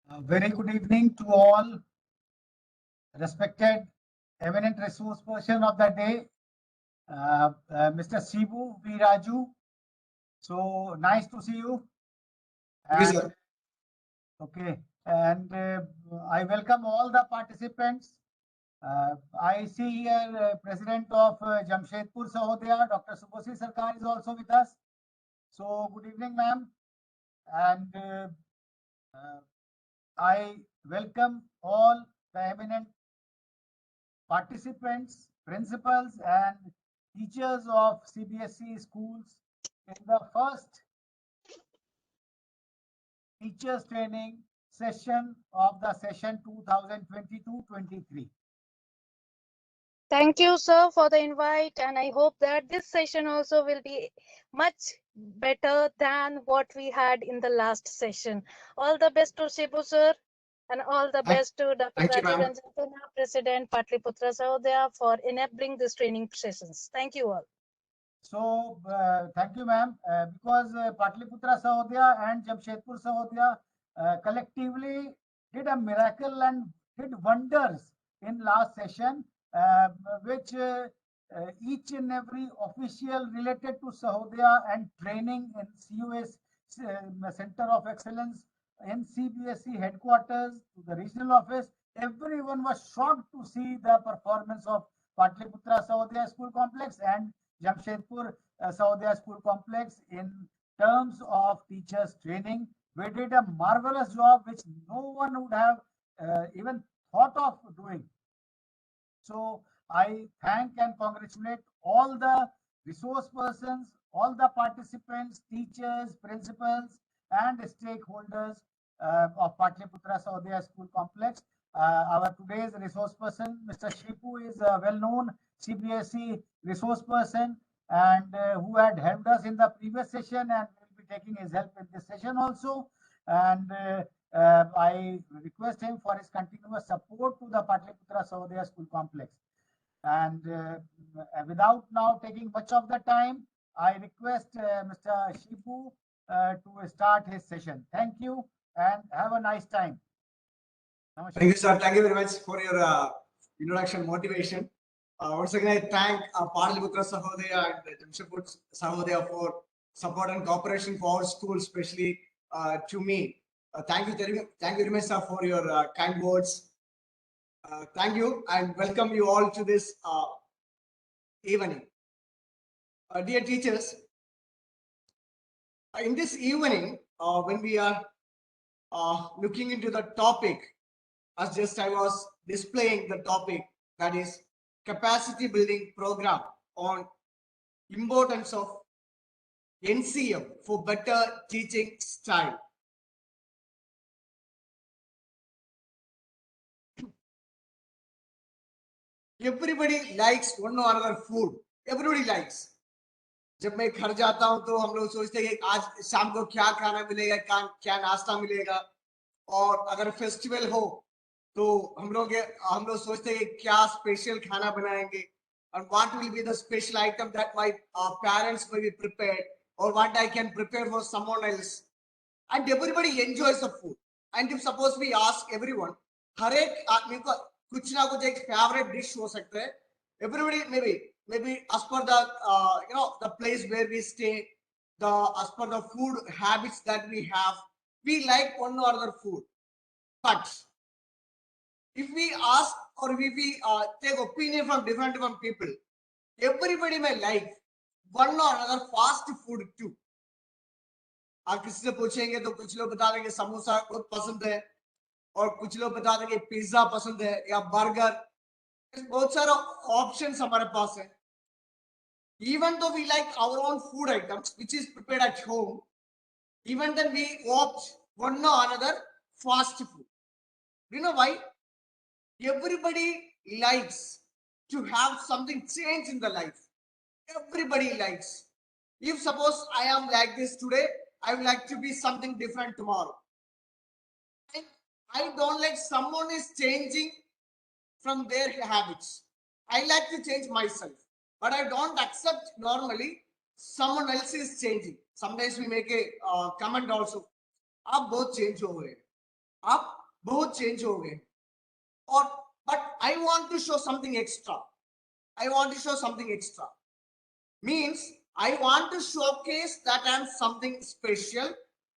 Very good evening to all respected eminent resource person of the day, Mr. Shibu V. Raju. So nice to see you. Yes, And sir. okay, and I welcome all the participants. I see here President of Jamshedpur Sahodaya, Dr. Subhasi Sarkar is also with us. So good evening, ma'am. And uh, I welcome all the eminent participants, principals, and teachers of CBSE schools in the first teachers training session of the session 2022-23. Thank you, sir, for the invite, and I hope that this session also will be much better than what we had in the last session. All the best to Shibu, sir, and all the Thank, best to Dr. thank you, Rajiv ma'am. Ranjan Sinha, President Patliputra Sahodaya, for enabling these training sessions. Thank you all. So, thank you, ma'am, because Patliputra Sahodaya and Jamshedpur Sahodaya collectively did a miracle and did wonders in last session, which each and every official related to Sahodaya and training in CUS Center of Excellence in CBSE headquarters to the regional office, everyone was shocked to see the performance of Patliputra Sahodaya School Complex and Jamshedpur Sahodaya School Complex in terms of teachers training. We did a marvelous job which no one would have even thought of doing. So I thank and congratulate all the resource persons, all the participants, teachers, principals, and stakeholders of Patliputra Sahodaya School Complex. Our today's resource person, Mr. Shipu, is a well-known CBSE resource person and who had helped us in the previous session and will be taking his help in this session also. And I request him for his continuous support to the Patliputra Sahodaya School Complex. And without now taking much of the time, I request Mr. Shipu to start his session. Thank you and have a nice time. Thank you, sir. Thank you very much for your introduction motivation. Once again, I thank Patliputra Sahodaya and Jamshedpur Sahodaya for support and cooperation for our school, especially to me. Thank you very much, sir, for your kind words. Thank you and welcome you all to this evening. Dear teachers, in this evening, when we are looking into the topic, as just I was displaying the topic, that is capacity building program on importance of NCM for better teaching style. Everybody likes one or another food. Everybody likes. जब मैं घर जाता हूं तो हम लोग सोचते हैं कि आज शाम को क्या खाना मिलेगा, क्या नाश्ता मिलेगा, और अगर फेस्टिवल हो तो हम लोग सोचते हैं कि क्या स्पेशल खाना बनाएंगे, and what will be the special item that my parents may be prepared or what I can prepare for someone else. And everybody enjoys the food. And if suppose we ask everyone, हर एक आदमी को कुछ ना कुछ एक favourite dish हो सकता है. Everybody maybe as per the the place where we stay, as per the food habits that we have, we like one or other food. But if we ask or if we take opinion from different people, everybody may like one or another fast food too. आप किसी से पूछेंगे तो कुछ लोग बता देंगे समोसा बहुत पसंद है, और कुछ लोग बता देंगे पिज्जा पसंद है या बर्गर. बहुत सारे ऑप्शंस हमारे पास है. Even though we like our own food items which is prepared at home, even then we opt one or another fast food. You know why? Everybody likes to have something change in the life. Everybody likes. If suppose I am like this today, I would like to be something different tomorrow. I don't like someone is changing from their habits. I like to change myself, but I don't accept normally someone else is changing. Sometimes we make a comment also. आप बहुत change हो गए. आप बहुत change हो गए और but I want to show something extra. I want to show something extra. Means I want to showcase that I am something special,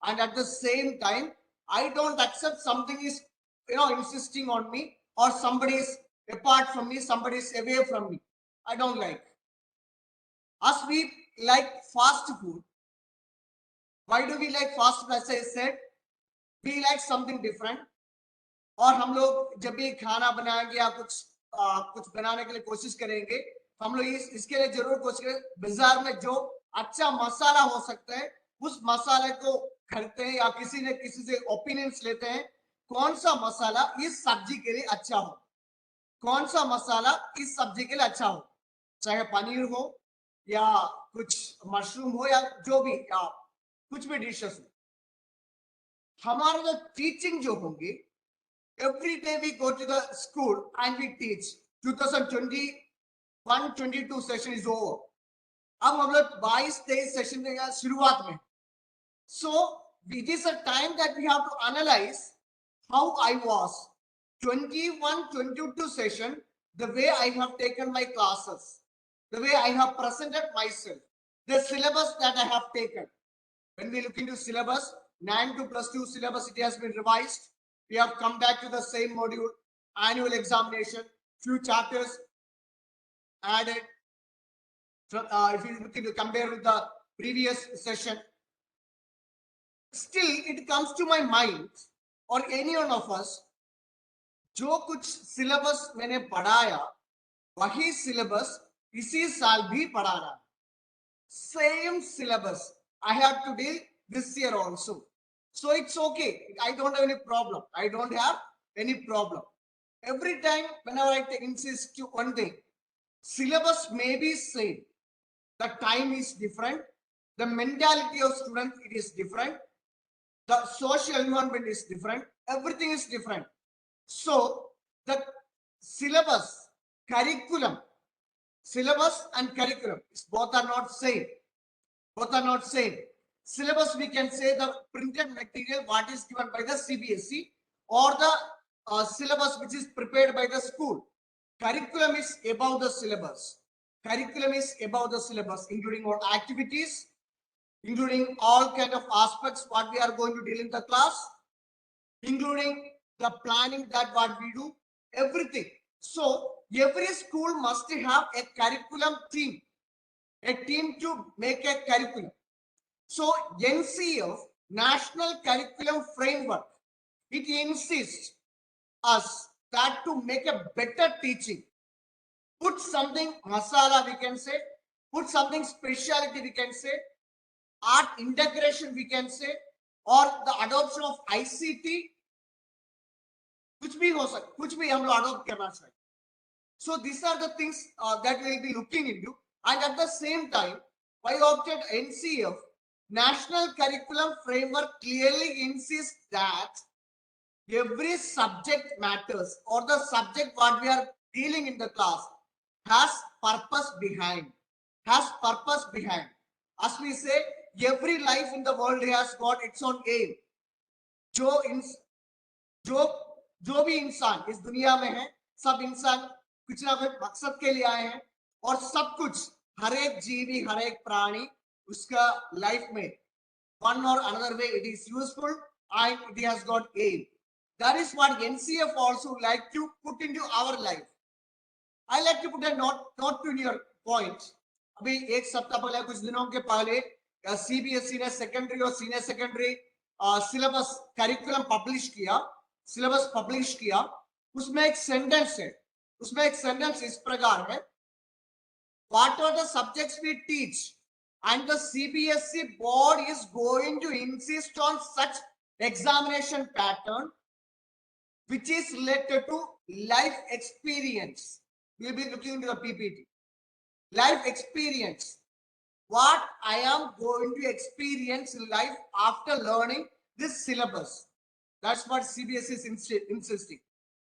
and at the same time I don't accept something is insisting on me, or somebody is apart from me, somebody is away from me. I don't like. As we like fast food, why do we like fast food? As I said, we like something different. और हम लोग जब भी खाना बनाएंगे या कुछ बनाने के लिए कोशिश करेंगे, हम लोग इसके लिए जरूर कोशिश करें बाजार में जो अच्छा मसाला हो सकता है उस मसाले को खरीदते हैं, या किसी से ओपिनियंस लेते हैं कौन सा मसाला इस सब्जी के लिए अच्छा हो, कौन सा मसाला इस सब्जी के लिए अच्छा हो, चाहे पनीर हो या कुछ मशरूम हो या जो भी या कुछ भी डिशेस हो. हमारा जो टीचिंग जो होंगे, every day we go to the school and we teach. 2021-22 session is over. अब हम लोग 22-23 सेशन में शुरुआत में. So it is a time that we have to analyze how I was 21-22 session, the way I have taken my classes, the way I have presented myself, the syllabus that I have taken. When we look into syllabus, 9-2+2 syllabus, it has been revised. We have come back to the same module, annual examination, few chapters added. If you look into compare with the previous session, still it comes to my mind, or any one of us, जो कुछ syllabus मैंने पढ़ाया, वही syllabus इसी साल भी पढ़ा रहा. Same syllabus I have to deal this year also. So it's okay. I don't have any problem. I don't have any problem. Every time, whenever I insist to one thing, syllabus may be same. The time is different. The mentality of students, it is different. The social environment is different. Everything is different. So the syllabus, syllabus and curriculum, both are not same. Both are not same. Syllabus, we can say the printed material what is given by the CBSE, or the syllabus which is prepared by the school. Curriculum is above the syllabus. Curriculum is above the syllabus, including all activities, including all kind of aspects what we are going to deal in the class, including the planning that what we do, everything. So every school must have a curriculum team, a team to make a curriculum. So NCF, National Curriculum Framework, it insists us that to make a better teaching, put something masala we can say, put something speciality we can say, art integration we can say, or the adoption of ICT, कुछ भी हो सकता, कुछ भी हम लोग adopt करना चाहिए. So these are the things that we will be looking into, and at the same time, I opted NCF, National Curriculum Framework, clearly insists that every subject matters, or the subject what we are dealing in the class has purpose behind. Has purpose behind. As we say, every life in the world has got its own aim. जो भी इंसान इस दुनिया में है, सब इंसान कुछ ना कुछ मकसद के लिए आए हैं, और सब कुछ, हर एक जीवी, हर एक प्राणी उसका लाइफ में one or another way it is useful and it has got aim. That is what NCF also like to put into our life. I like to put a note to your point. अभी एक सप्ताह पहले, कुछ दिनों के पहले, CBSE ने secondary और senior secondary syllabus curriculum publish किया. उसमें एक सेंटेंस है, इस प्रकार है, what are the subjects we teach, and the CBSE board is going to insist on such examination pattern which is related to life experience. We'll be looking into the PPT. Life experience. What I am going to experience in life after learning this syllabus. That's what CBSE is insisting.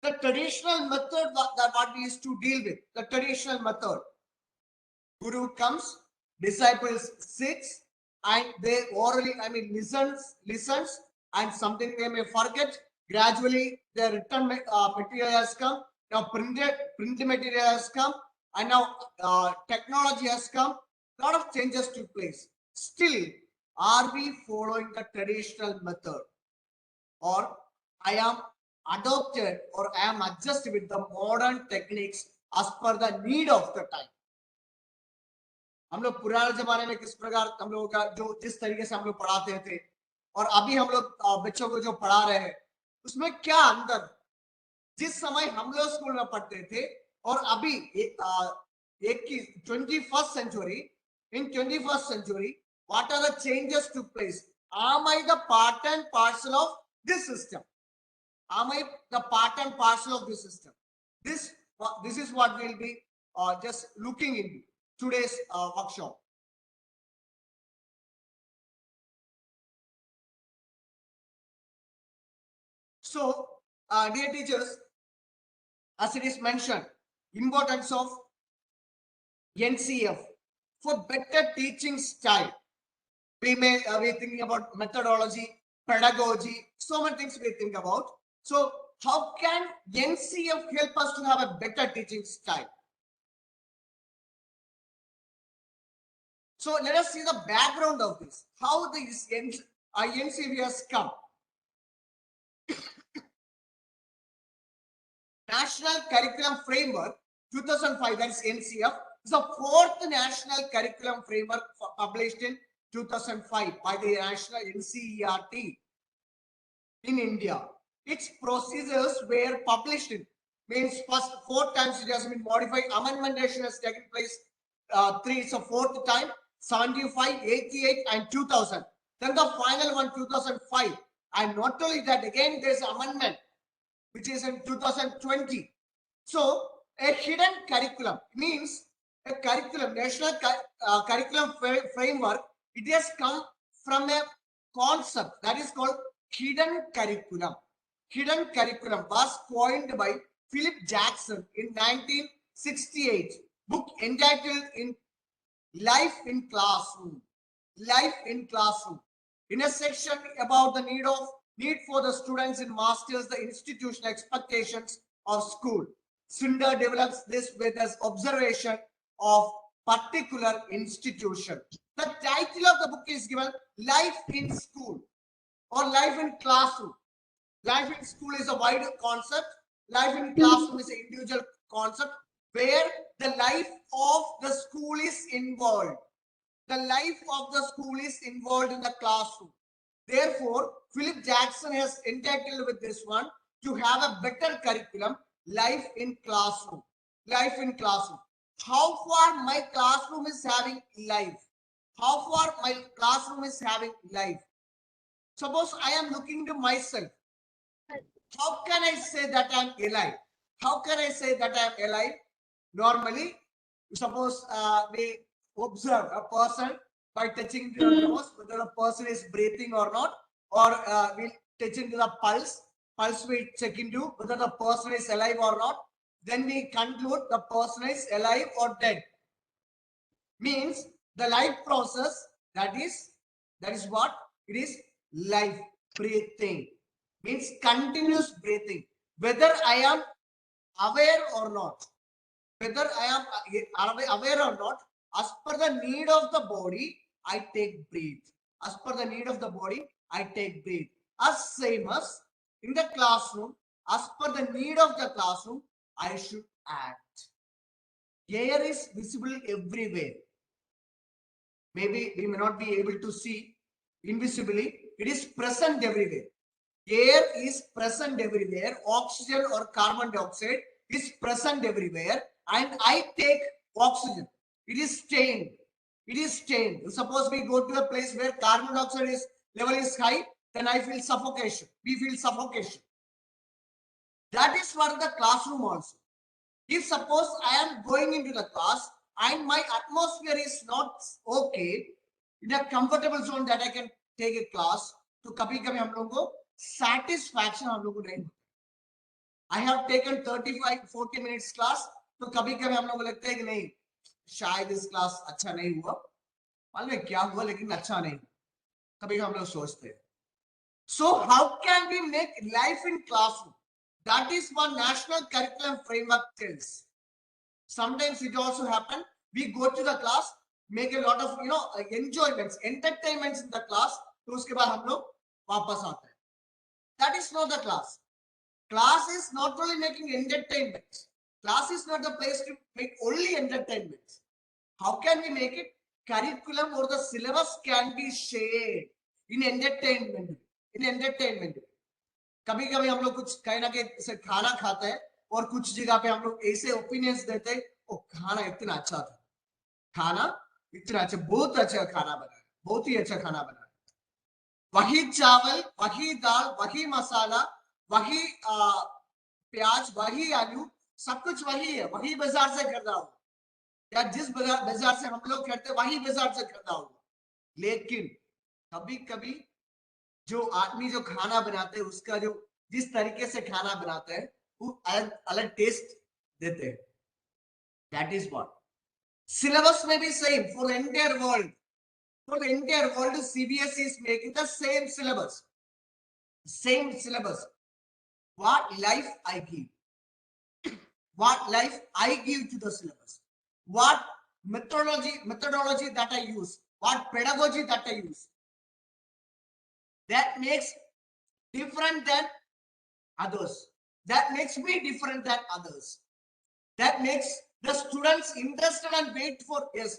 The traditional method that what we used to deal with, the traditional method. Guru comes, disciples sits, and they orally, listens, and something they may forget, Gradually, the written material has come. Now print material has come, and now technology has come. A lot of changes took place. Still, are we following the traditional method, or I am adopted, or I am adjusted with the modern techniques as per the need of the time? हम लोग पुराने जमाने में किस प्रकार हम लोगों का जो जिस तरीके से हम लोग पढ़ाते थे और अभी हम लोग बच्चों को जो पढ़ा रहे हैं उसमें क्या अंदर, जिस समय हम लोग स्कूल में पढ़ते थे और अभी एक की 21st century, in 21st century, what are the changes took place? Am I the part and parcel of this system? Am I the part and parcel of this system? This is what we'll be just looking into today's workshop. So, dear teachers, as it is mentioned, importance of NCF for better teaching style. We may be thinking about methodology, pedagogy, so many things we think about. So, how can NCF help us to have a better teaching style? So let us see the background of this. How this NCF has come. National Curriculum Framework 2005, that is NCF, is the fourth National Curriculum Framework published in 2005 by the National NCERT in India. Its procedures were published in, means first 4 times it has been modified. Amendmentation has taken place 3, it's a 4th time, 75, 88 and 2000. Then the final one 2005, and not only that, again there's amendment which is in 2020. So a hidden curriculum means a curriculum, national curriculum framework, it has come from a concept that is called hidden curriculum. Hidden curriculum was coined by Philip Jackson in 1968, book entitled in Life in Classroom. Life in Classroom. In a section about the need for the students in masters the institutional expectations of school. Sundar develops this with his observation of particular institution. The title of the book is given Life in School or Life in Classroom. Life in school is a wider concept. Life in classroom is an individual concept where the life of the school is involved. The life of the school is involved in the classroom. Therefore, Philip Jackson has entitled with this one to have a better curriculum, Life in Classroom. Life in Classroom. How far my classroom is having life? How far my classroom is having life? Suppose I am looking to myself. How can I say that I am alive? How can I say that I am alive? Normally, suppose we observe a person by touching the nose, whether the person is breathing or not, or we touch into the pulse. Pulse we check into whether the person is alive or not. Then we conclude the person is alive or dead. Means the life process, that is what? It is life, breathing. Means continuous breathing. Whether I am aware or not, whether I am aware or not, as per the need of the body, I take breath. As per the need of the body, I take breath. As same as in the classroom, as per the need of the classroom, I should act. Air is visible everywhere. Maybe we may not be able to see invisibly. It is present everywhere. Air is present everywhere. Oxygen or carbon dioxide is present everywhere. And I take oxygen. It is stained. It is stained. Suppose we go to a place where carbon dioxide level is high, then I feel suffocation. We feel suffocation. That is for the classroom also. If suppose I am going into the class and my atmosphere is not okay, in a comfortable zone that I can take a class, तो कभी-कभी हम लोगों को satisfaction हम लोगों को नहीं. I have taken 35-40 minutes class, तो कभी-कभी हम लोगों को लगता है कि नहीं, शायद इस क्लास अच्छा नहीं हुआ, मालूम है क्या हुआ लेकिन अच्छा नहीं. कभी हम लोग सोचते हैं. So how can we make life in classroom? That is what national curriculum framework tells. Sometimes it also happen. We go to the class, make a lot of enjoyments, entertainments in the class. तो उसके बाद हम लोग वापस आते हैं. That is not the class. Class is not only making entertainment. Class is not the place to make only entertainment. How can we make it? Curriculum or the syllabus can be shared in entertainment. In entertainment. कभी कभी हम लोग कुछ कहीं ना कहीं से खाना खाते हैं और कुछ जगह पे हम लोग ऐसे ओपिनियंस देते हैं, ओ खाना इतना अच्छा था, खाना इतना अच्छा, बहुत अच्छा खाना बना है, बहुत ही अच्छा खाना बना है. वही चावल, वही दाल, वही मसाला, वही प्याज, वही आलू, सब कुछ वही है, वही बाजार से खरीदा हुआ, या जिस बाजार से हम लोग खरीदते वही बाजार से खरीदा हुआ. लेकिन कभी कभी जो आदमी जो खाना बनाते हैं उसका जो जिस तरीके से खाना बनाते हैं वो अलग अलग टेस्ट देते हैं. That is what syllabus may be same for the entire world. For the entire world, CBSE is making the same syllabus. Same syllabus. What life I give, what life I give to the syllabus, what methodology that I use, what pedagogy that I use. That makes different than others. That makes me different than others. That makes the students interested and wait for yes.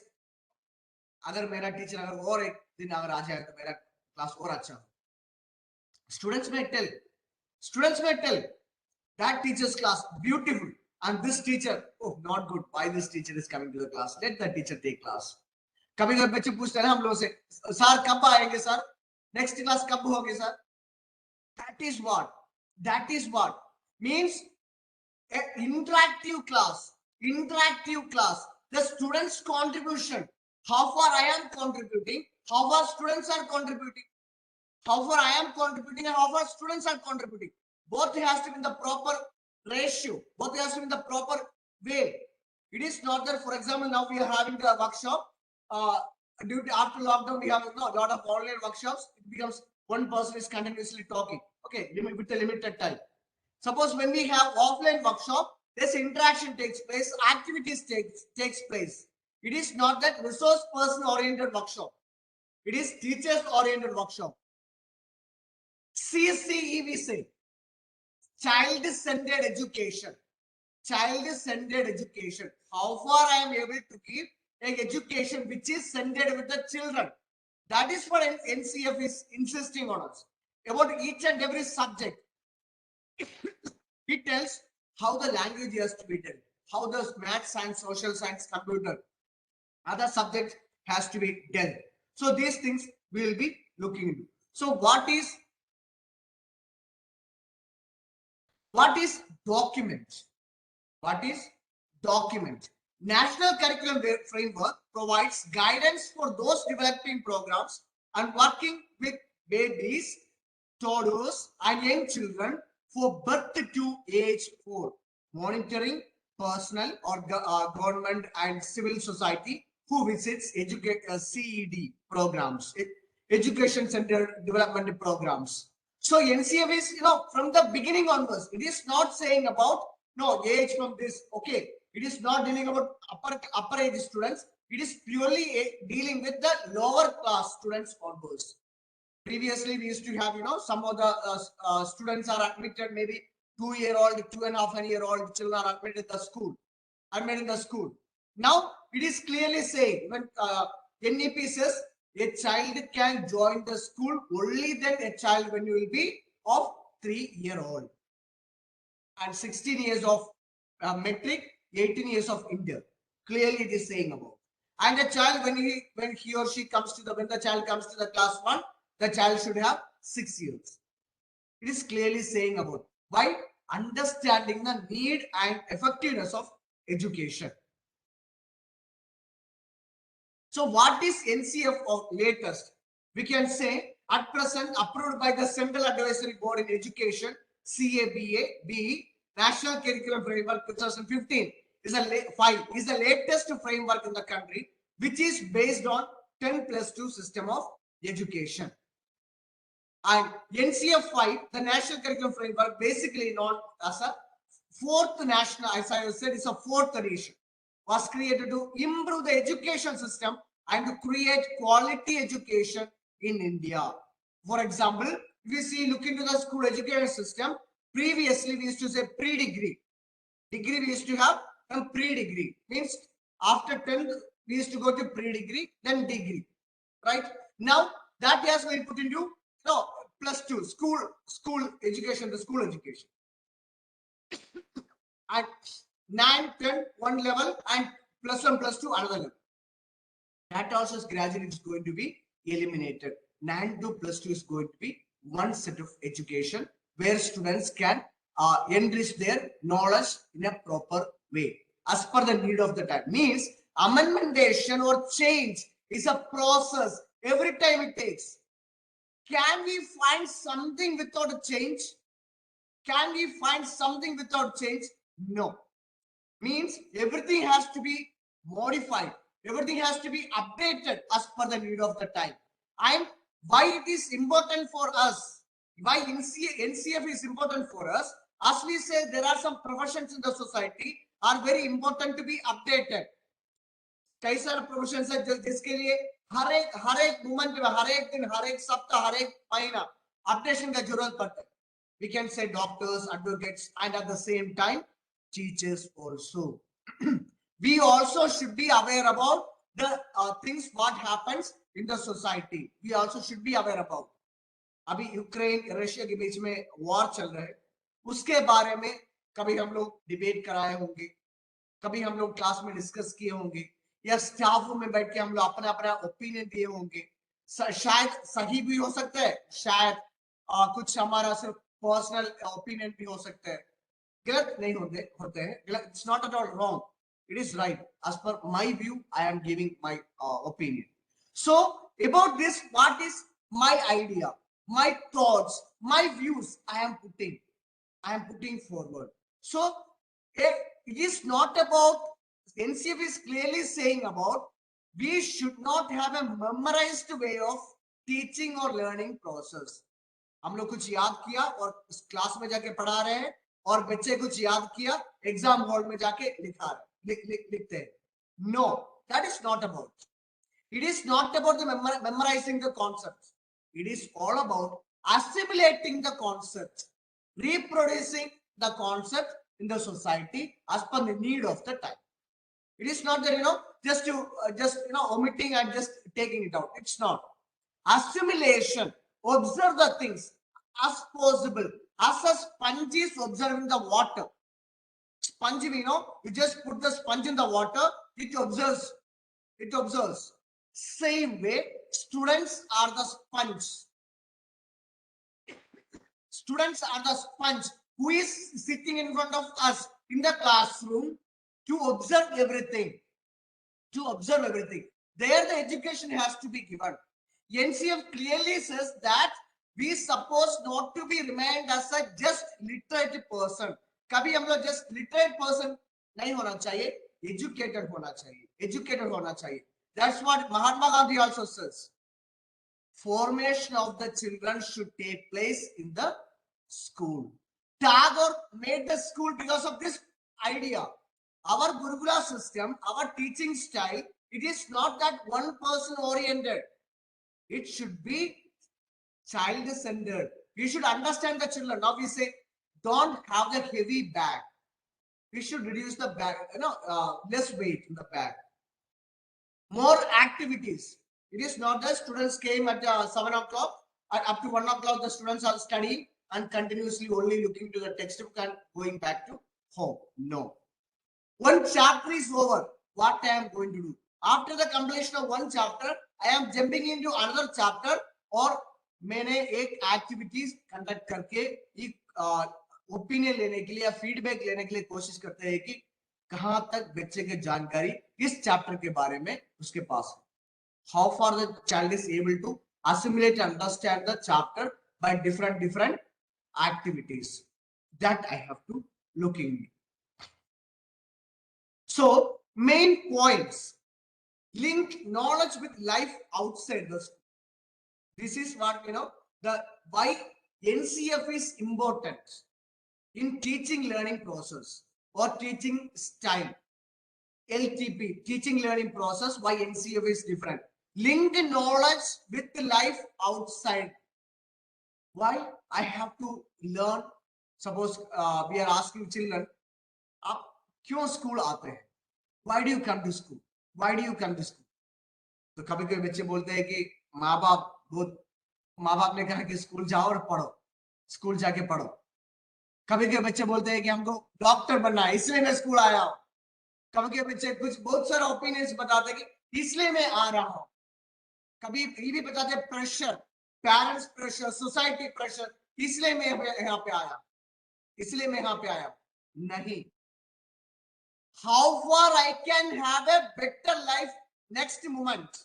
अगर मेरा teacher अगर और एक दिन अगर आ जाए तो मेरा क्लास और अच्छा हो. Students may tell that teacher's class beautiful and this teacher, oh not good. Why this teacher is coming to the class? Let the teacher take class. कभी कभी बच्चे पूछते हैं हम लोगों से, सर कब आएंगे सर, नेक्स्ट क्लास कब होगी sir. That is what means interactive class. The students contribution, how far I am contributing, how far students are contributing, how far I am contributing and how far students are contributing. Both has to be in the proper ratio, both has to be in the proper way. It is not that, for example, now we are having the workshop due to after lockdown we have a lot of online workshops. It becomes one person is continuously talking, okay, with a limited time. Suppose when we have offline workshop, this interaction takes place, activities takes place. It is not that resource person oriented workshop. It is teachers oriented workshop. CCE we say, child centered education. Child centered education. How far I am able to give an education which is centered with the children. That is what NCF is insisting on us. About each and every subject. It tells how the language has to be done, how the math, science, social science, computer, other subjects has to be done. So these things we will be looking into. So what is document? What is document? National Curriculum Framework provides guidance for those developing programs and working with babies, toddlers, and young children for birth to age 4, monitoring personal or government and civil society who visits CED programs, Education Center Development Programs. So NCF is, from the beginning onwards, it is not saying about, age from this, okay. It is not dealing about upper age students. It is purely dealing with the lower class students onwards. Previously, we used to have, some of the students are admitted, maybe 2-year-old, 2.5-year-old children are admitted in the school. Now, it is clearly saying, when NEP says, a child can join the school only then a child when you will be of 3-year-old. And 16 years of metric, 18 years of inter. Clearly, it is saying about. And the child, when he or she comes to when the child comes to the class 1, the child should have 6 years. It is clearly saying about why understanding the need and effectiveness of education. So what is NCF of latest? We can say at present approved by the Central Advisory Board in Education, CABE, National Curriculum Framework 2015 is the latest framework in the country, which is based on 10+2 system of education. And NCF 5, the National Curriculum Framework, basically known as a fourth national, as I said, it's a fourth edition, was created to improve the education system and to create quality education in India. For example, if you see, look into the school education system, previously we used to say pre-degree. Degree we used to have a pre-degree. Means after 10th, we used to go to pre-degree, then degree. Right? Now that has been put into +2, school education, the school education. And 9, 10, one level, and +1, +2, another level. That also is gradually is going to be eliminated. 9 to +2 is going to be one set of education where students can enrich their knowledge in a proper way as per the need of the time. Means amendmentation or change is a process. Every time it takes. Can we find something without a change? Can we find something without change? No. Means everything has to be modified. Everything has to be updated as per the need of the time. And why it is important for us, why NCF is important for us, as we say, there are some professions in the society are very important to be updated. कई सारे professions है जिसके लिए हर एक moment में, हर एक दिन, हर एक सप्ताह, हर एक महीना अपडेशन का जरूरत पड़ता है. We can say doctors, advocates, and at the same time teachers also. We also should be aware about the things what happens in the society. We also should be aware about. अभी Ukraine Russia के बीच में war चल रहा है, उसके बारे में कभी हम लोग डिबेट कराए होंगे, कभी हम लोग क्लास में डिस्कस किए होंगे, या स्टाफ रूम में बैठ के हम लोग अपना अपना ओपिनियन दिए होंगे. शायद सही भी हो सकता है, शायद कुछ हमारा सिर्फ पर्सनल ओपिनियन भी हो सकता है. गलत नहीं होते हैं. It's not at all wrong, it is right. As per my view I am giving my opinion. So about this, what is my idea, my thoughts, my views, I am putting forward. So it is not about, NCF is clearly saying about, we should not have a memorized way of teaching or learning process. हम लोग कुछ याद किया और class में जाके पढ़ा रहे हैं, और बच्चे कुछ याद किया एग्जाम हॉल में जाके लिखते हैं. No, that is not about. It is not about the memorizing the concepts. It is all about assimilating the concept, reproducing the concept in the society as per the need of the time. It is not that, just omitting and just taking it out. It's not. Assimilation, observe the things as possible, as a sponge is observing the water. Sponge, you just put the sponge in the water, it observes. It observes. Same way, students are the sponge. Students are the sponge who is sitting in front of us in the classroom to observe everything. There the education has to be given. NCF clearly says that we supposed not to be remained as a just literate person. कभी हम लोग just literate person नहीं होना चाहिए, educated होना चाहिए. That's what Mahatma Gandhi also says. Formation of the children should take place in the school. Tagore made the school because of this idea. Our Gurukula system, our teaching style, it is not that one person oriented. It should be child-centered. We should understand the children. Now we say, don't have the heavy bag. We should reduce the bag, less weight in the bag. More activities. It is not that students came at 7 o'clock, up to 1 o'clock the students are studying and continuously only looking to the textbook and going back to home. No. One chapter is over. What I am going to do? After the completion of one chapter, I am jumping into another chapter, और मैंने एक activities conduct करके एक opinion लेने के लिए या feedback लेने के लिए कोशिश करते हैं कि कहां तक बच्चे की जानकारी इस चैप्टर के बारे में उसके पास है. How far the child is able to assimilate and understand the chapter by different activities. That I have to look into. So main points: link knowledge with life outside the school. This is what the why NCF is important in teaching learning process or teaching style. LTP, teaching learning process, why NCF is different. Linked knowledge with life outside. Why I have to learn? Suppose we are asking children, आप क्यों school आते हैं? Why do you come to school? Why do you come to school? तो कभी कभी बच्चे बोलते हैं कि माँ बाप ने कहा कि स्कूल जाओ और पढ़ो, स्कूल जाके पढ़ो। कभी कभी बच्चे बोलते हैं कि हमको डॉक्टर बनना है इसलिए मैं स्कूल आया हूँ। कभी कभी बच्चे कुछ बहुत सारे ओपिनियंस बताते हैं कि इसलिए मैं आ रहा हूँ। कभी ये भी बताते हैं pressure, parents pressure, society pressure, इसलिए मैं यहाँ पे आया, इसलिए मैं यहाँ पे आया। नहीं, how far I can have a better life next moment,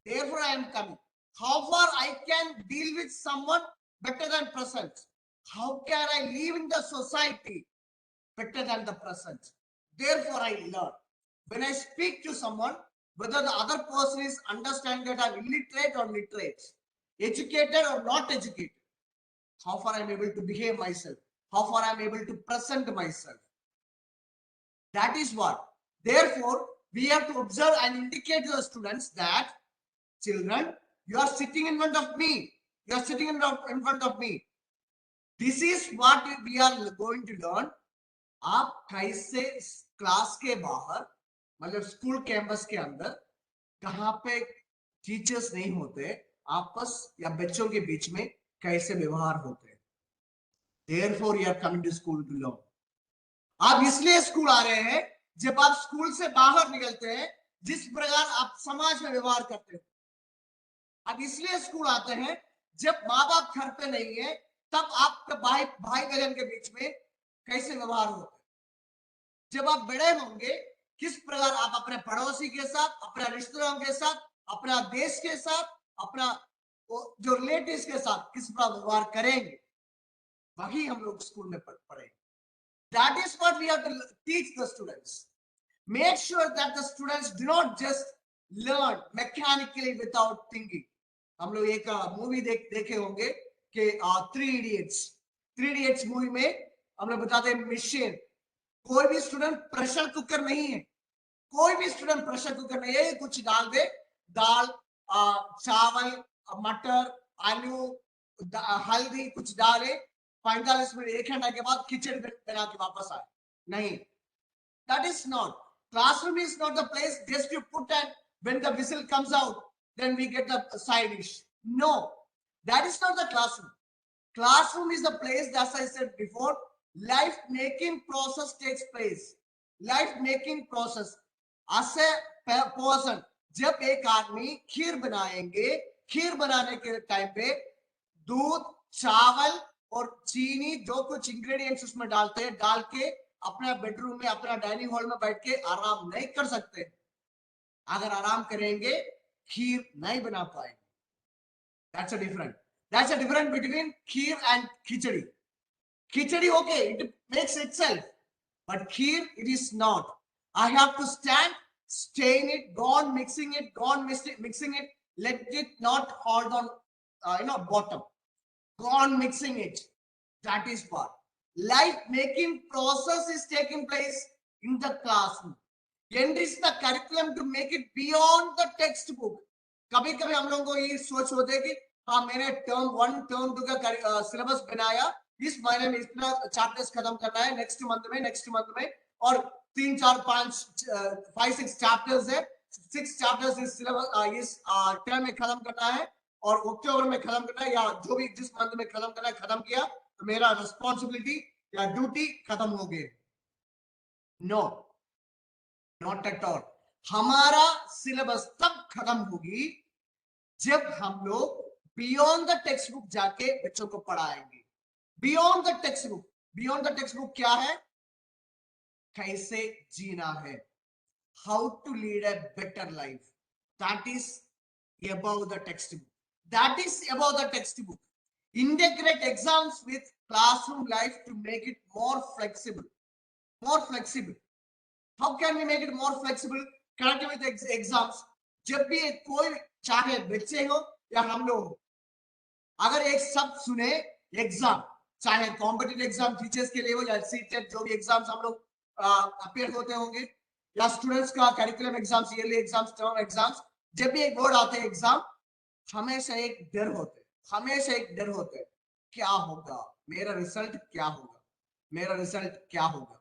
therefore I am coming. How far I can deal with someone better than present, how can I live in the society better than the present, therefore I learn. When I speak to someone, whether the other person is understanding that I'm illiterate or literate, educated or not educated, how far I'm able to behave myself, how far I'm able to present myself. That is what. Therefore, we have to observe and indicate to the students that, children, you are sitting in front of me. You are sitting in front of me. This is what we are going to learn. आप कैसे class के बाहर, मतलब school campus के अंदर, कहाँ पे teachers नहीं होते, आपस या बच्चों के बीच में कैसे व्यवहार होते हैं। Therefore, you are coming to school to learn. आप इसलिए स्कूल आ रहे हैं, जब आप स्कूल से बाहर निकलते हैं, जिस प्रकार आप समाज में व्यवहार करते हैं। आप इसलिए स्कूल आते हैं, जब माँ बाप घर पे नहीं है, तब आपके भाई बहन के बीच में कैसे व्यवहार होता है। जब आप बड़े होंगे, किस प्रकार आप अपने पड़ोसी के साथ, अपने रिश्तेदारों के साथ, अपना देश के साथ, अपना जो रिलेटिव्स के साथ किस प्रकार व्यवहार करेंगे, वही हम लोग स्कूल में पढ़ेंगे। That is what we have to teach the students. Make sure that the students do not just learn mechanically without thinking. हम लोग एक मूवी देखे होंगे कि 3 Idiots मूवी में हम लोग बताते हैं मिशन। कोई भी स्टूडेंट प्रेशर कुकर नहीं है, कोई भी स्टूडेंट प्रेशर कुकर नहीं है। कुछ डाल दे, दाल, चावल, मटर, आलू, हल्दी कुछ डाले, 45 मिनट 1 घंटा के बाद खिचड़ी बना के वापस आए। नहीं, that is not. Classroom is not the place just you put and when the whistle comes out, then we get the side dish. No, that is not the classroom. Classroom is the place, as I said before, life making process takes place. Life making process. As a person, जब एक आदमी खीर बनाएंगे, खीर बनाने के time पे दूध, चावल और चीनी जो कुछ इंग्रेडिएंट्स उसमें डालते हैं, डाल के अपना बेडरूम में, अपना डाइनिंग हॉल में बैठ के आराम नहीं कर सकते। अगर आराम करेंगे, खीर नहीं बना पाएंगे। That's a difference. That's a difference between kheer and khichdi. Khichdi, okay, it makes itself, but kheer, it is not. I have to stand, stain it, go on mixing it, go on mixing it, let it not hold on, bottom. Go on mixing it. That is what. Life making process is taking place in the classroom. Enrich the curriculum to make it beyond the textbook. कभी कभी हम लोगों को ये सोच होते कि हाँ, मैंने टर्म 1 टर्म 2 का सिलेबस बनाया, इस महीने में इतना चैप्टर्स खत्म करना है, नेक्स्ट मंथ में और 3 4 5 5 6 चैप्टर्स है, 6 चैप्टर्स इस सिलेबस इस टर्म में खत्म करना है और अक्टूबर में खत्म करना है, या जो भी जिस मंथ में खत्म करना है खत्म किया तो मेरा रिस्पॉन्सिबिलिटी या ड्यूटी खत्म हो गई। No, not at all. हमारा सिलेबस तब खत्म होगी जब हम लोग बियॉन्ड द टेक्स्ट बुक जाके बच्चों को पढ़ाएंगे। Beyond the text book, beyond the text book क्या है? कैसे जीना है, how to lead a better life, that is above the textbook. That is above the textbook. Integrate exams with classroom life to make it more flexible. More flexible. How can we make it more flexible? Connected with exams. जब भी कोई चाहे बच्चे हो या हम लोग हो, अगर एक शब्द सुने एग्जाम, चाहे कॉम्पिटिटिव एग्जाम टीचर्स के लिए हो या सीटेट जो भी एग्जाम्स हम लोग अपेयर होते होंगे, या स्टूडेंट्स का curriculum exams, yearly exams, term exams, जब भी एक वर्ड आते हैं एग्जाम, हमेशा एक डर होता है, हमेशा एक डर होता है, क्या होगा, मेरा रिजल्ट क्या होगा, मेरा रिजल्ट क्या होगा.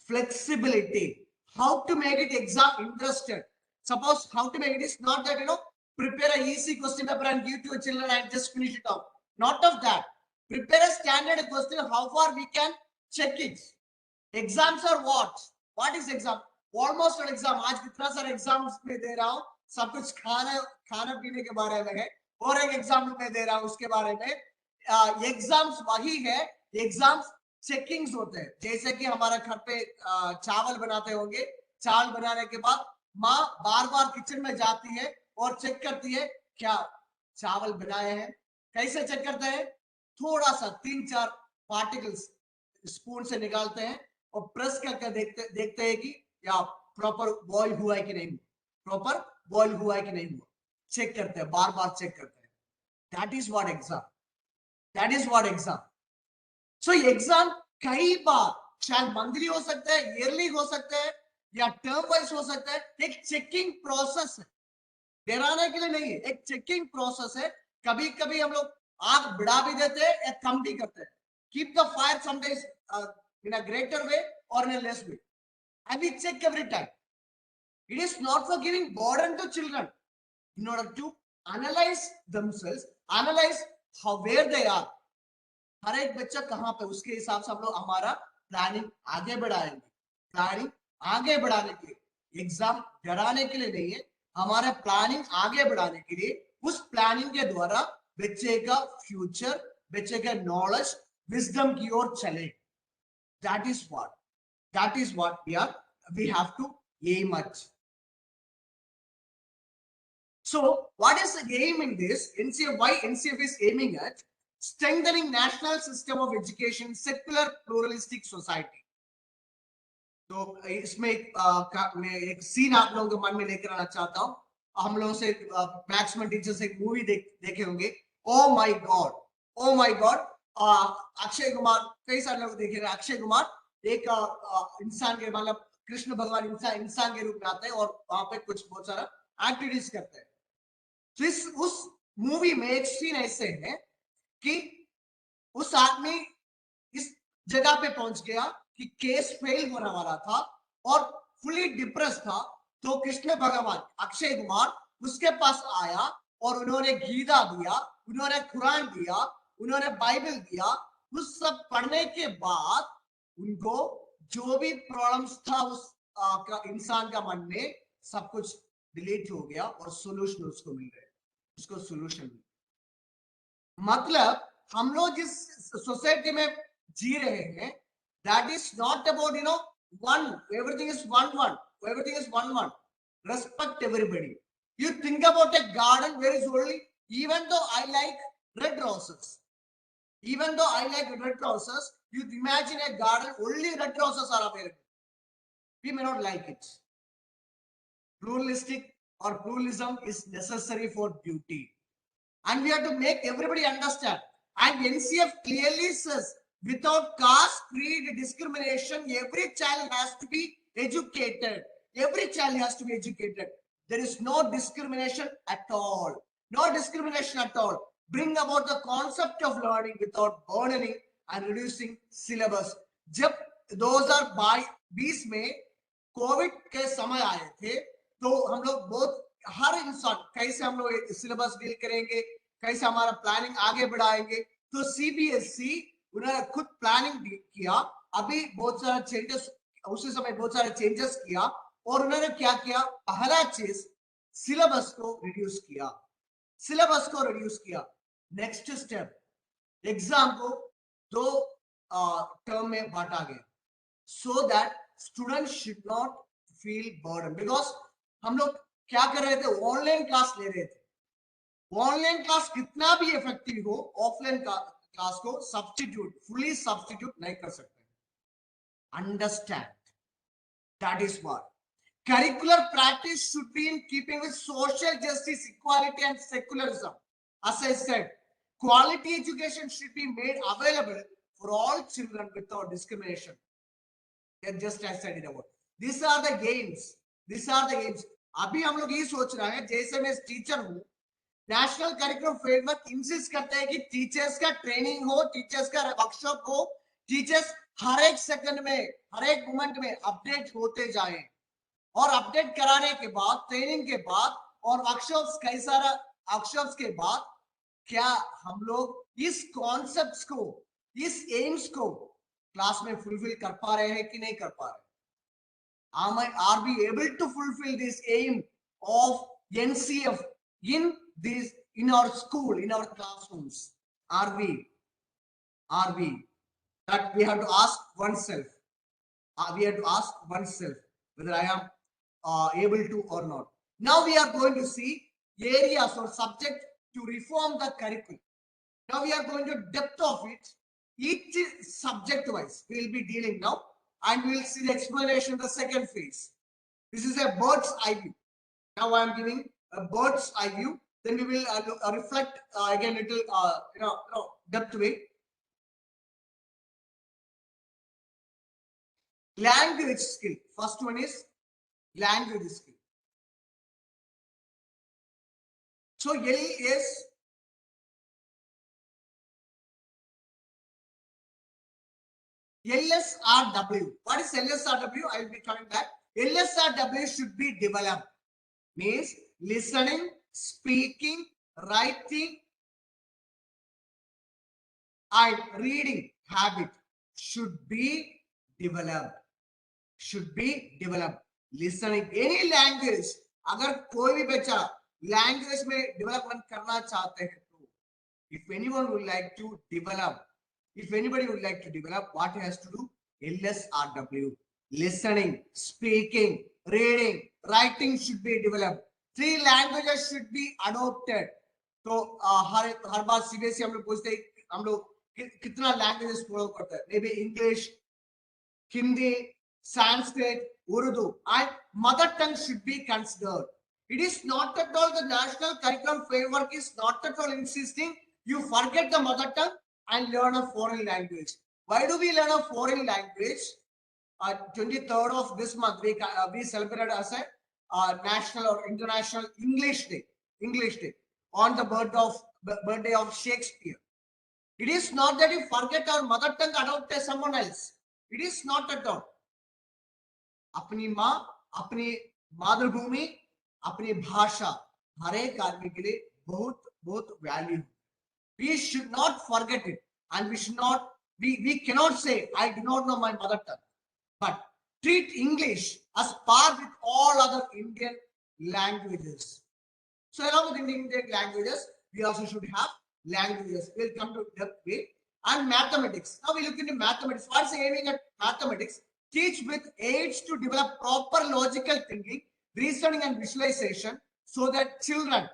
Flexibility, how to make it exam interested. Suppose how to make it is not that, prepare a easy question paper and give to your children and just finish it off. Not of that. Prepare a standard question, how far we can check it. Exams are what? What is exam? Almost an exam. आज कितना सारे exams में दे रहा हूँ, सब कुछ खाना पीने के बारे में है, और एक एग्जाम में दे रहा हूँ उसके बारे में. एग्जाम्स वही है, एग्जाम्स चेकिंग्स होते हैं. जैसे कि हमारा घर पे चावल बनाते होंगे, चावल बनाने के बाद माँ बार बार किचन में जाती है और चेक करती है क्या चावल बनाए हैं. कैसे चेक करते हैं? थोड़ा सा 3-4 पार्टिकल्स स्पून से निकालते हैं और प्रेस करके देखते हैं कि या प्रॉपर बॉईल हुआ है कि नहीं हुआ, प्रॉपर बॉईल हुआ है कि नहीं हुआ, चेक करते हैं, बार बार चेक करते हैं. That is what exam, that is what exam. So exam कई बार शायद मंथली हो सकता है, ईयरली हो सकता है, या टर्म वाइज हो सकता है. एक चेकिंग प्रोसेस है, डराने के लिए नहीं है, एक चेकिंग प्रोसेस है. कभी कभी हम लोग आग बढ़ा भी देते हैं या कम भी करते हैं. Keep the fire sometimes in a greater way or in a less way, and we check every time. It is not for giving burden to children, in order to analyze themselves, analyze how where they are. हर एक बच्चा कहाँ पे, उसके हिसाब से हम लोग हमारा प्लानिंग आगे बढ़ाएंगे. प्लानिंग आगे बढ़ाने के लिए, एग्जाम डराने के लिए नहीं है, हमारा प्लानिंग आगे बढ़ाने के लिए. उस प्लानिंग के द्वारा बच्चे का फ्यूचर, बच्चे का नॉलेज, विजडम की ओर चले. That is what we have to aim at. So what is the aim in this? NCF, why NCF is aiming at strengthening national system of education, secular pluralistic society. तो इसमें मैं एक scene आप लोगों के मन में लेकर आना चाहता हूँ. हम लोगों से मैक्सिमम टीचर्स एक मूवी देखे होंगे, oh my God. Akshay Kumar, कई सारे लोग देखे रहे. अक्षय कुमार एक इंसान के, मतलब कृष्ण भगवान इंसान के रूप में आते हैं और वहां पे कुछ बहुत सारा एक्टिविटीज करते हैं. तो उस मूवी में एक सीन ऐसे है कि उस आदमी इस जगह पे पहुंच गया कि केस फेल होने वाला था और फुली डिप्रेस था. तो कृष्ण भगवान, अक्षय कुमार उसके पास आया और उन्होंने गीता दिया, उन्होंने कुरान दिया, उन्होंने बाइबल दिया. उस सब पढ़ने के बाद उनको जो भी प्रॉब्लम्स था उस इंसान का मन में, सब कुछ डिलीट हो गया और सॉल्यूशन उसको मिल रहा है, उसको सॉल्यूशन मिल. मतलब हम लोग जिस सोसाइटी में जी रहे हैं, that is not about one, everything is one. Respect everybody. You think about a garden where is only, even though I like red roses, you imagine a garden only red roses are available. We may not like it. Pluralism is necessary for beauty, and we have to make everybody understand. And NCF clearly says, without caste, creed, discrimination, every child has to be educated. Every child has to be educated. There is no discrimination at all. No discrimination at all. Bring about the concept of learning without burdening and reducing syllabus. जब 2020 में Covid के समय आए थे, तो हम लोग बहुत, हर इंसान कैसे हम लोग सिलेबस डील करेंगे, कैसे हमारा प्लानिंग आगे बढ़ाएंगे. तो सीबीएसई उन्होंने खुद प्लानिंग किया. अभी बहुत सारा चेंजेस, उसी समय बहुत सारे चेंजेस किया, और उन्होंने क्या किया? पहला चीज सिलेबस को रिड्यूस किया. नेक्स्ट स्टेप, एग्जाम को 2 टर्म में बांटा गया, so that student should not feel burden. Because हम लोग क्या कर रहे थे? ऑनलाइन क्लास ले रहे थे. ऑनलाइन क्लास कितना भी इफेक्टिव हो, ऑफलाइन क्लास को फुली सब्स्टिट्यूट नहीं कर सकते. Understand, that is what curricular practice should be in keeping with social justice, equality and secularism. As I said, quality education should be made available for all children without discrimination. And just as I said it about. These are the gains. These are the gains. अभी हम लोग ये सोच रहे हैं, जैसे मैं teacher हूँ, नेशनल करिकुलम फ्रेमवर्क इंसिस्ट करता है कि टीचर्स का ट्रेनिंग हो, टीचर्स का वर्कशॉप हो, टीचर्स हर एक सेकंड में, हर एक मोमेंट में अपडेट होते जाएं, और अपडेट कराने के बाद, ट्रेनिंग के बाद और वर्कशॉप्स कई सारा वर्कशॉप्स के बाद क्या हम लोग इस कॉन्सेप्ट्स को, इस एम्स को क्लास में फुलफिल कर पा रहे हैं कि नहीं कर पा रहे? Are we able to fulfill this aim of NCF in our school, in our classrooms? Are we? That we have to ask oneself. We have to ask oneself whether I am able to or not. Now we are going to see areas or subject to reform the curriculum. Now we are going to depth of it. Each subject wise we will be dealing now, and we will see the explanation in the second phase. This is a bird's eye view. Now I am giving a bird's eye view. Then we will reflect again little depth way. Language skill. First one is language skill. So L is LSRW. What is LSRW? I will be coming back. LSRW should be developed. Means listening, speaking, writing, and reading habit should be developed. Should be developed. Listening, any language. अगर कोई भी बच्चा language में development करना चाहते हैं तो, if anyone would like to develop, if anybody would like to develop, what he has to do? LSRW. Listening, speaking, reading, writing should be developed. 3 languages should be adopted. तो हर बार CBSE हम लोग पूछते हैं, हम लोग कितना languages follow करते हैं? Maybe English, Hindi, Sanskrit, Urdu, and mother tongue should be considered. It is not at all, the national curriculum framework is not at all insisting you forget the mother tongue and learn a foreign language. Why do we learn a foreign language? 23rd of this month we celebrated as a national or international English day. English day on the birthday of Shakespeare. It is not that you forget our mother tongue, adopt someone else. It is not at all. अपनी माँ, अपनी मातृभूमि, अपनी भाषा हर एक आदमी के लिए बहुत बहुत value. We should not forget it, and we should not, we cannot say I do not know my mother tongue, but treat English as par with all other Indian languages. So along with Indian languages, we also should have languages. We'll come to depth way. And mathematics. Now we look into mathematics. What's aiming at mathematics? Teach with aids to develop proper logical thinking, reasoning and visualization so that children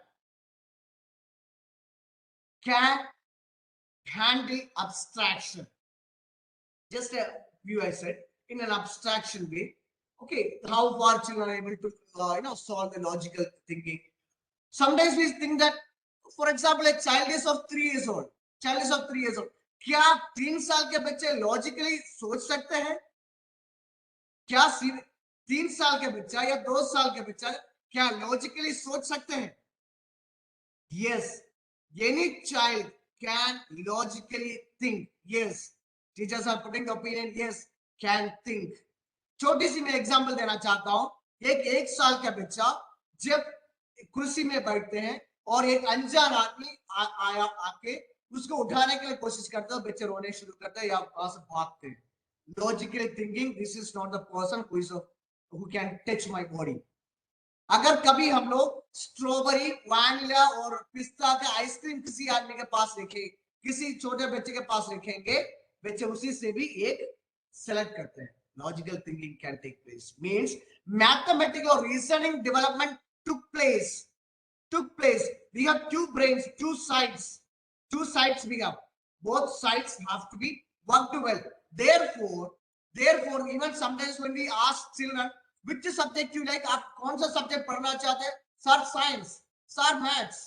can handle abstraction. Just a view I said, in an abstraction way. Okay, how far children are able to solve the logical thinking. Sometimes we think that, for example, a child is of 3 years old. Child is of 3 years old. क्या 3 साल के बच्चे logically सोच सकते हैं? क्या 3 साल के बच्चा या 2 साल के बच्चा क्या लॉजिकली सोच सकते हैं? Yes, any child can logically think. Yes, teachers are putting the opinion. Yes, can think. छोटी सी मैं एग्जांपल देना चाहता हूं. एक साल का बच्चा जब कुर्सी में बैठते हैं और एक अनजान आदमी आया आके उसको उठाने के लिए कोशिश करता है, बच्चे रोने शुरू करते हैं या वहां से भागते हैं. Logically thinking, this is not the person who can touch my body. अगर कभी हम लोग स्ट्रॉबेरी, वैनिला और पिस्ता का आइसक्रीम किसी आदमी के पास रखें, किसी छोटे बच्चे के पास रखेंगे, बच्चे उसी से भी एक सेलेक्ट करते हैं. Logical thinking can take place. Means mathematical और reasoning development took place. We have 2 brains, 2 sides. 2 sides we have. Both sides have to be worked well. Therefore, even sometimes when we ask children, which subject you like, आप कौन सा subject पढ़ना चाहते हैं? Sir, science. Sir, maths.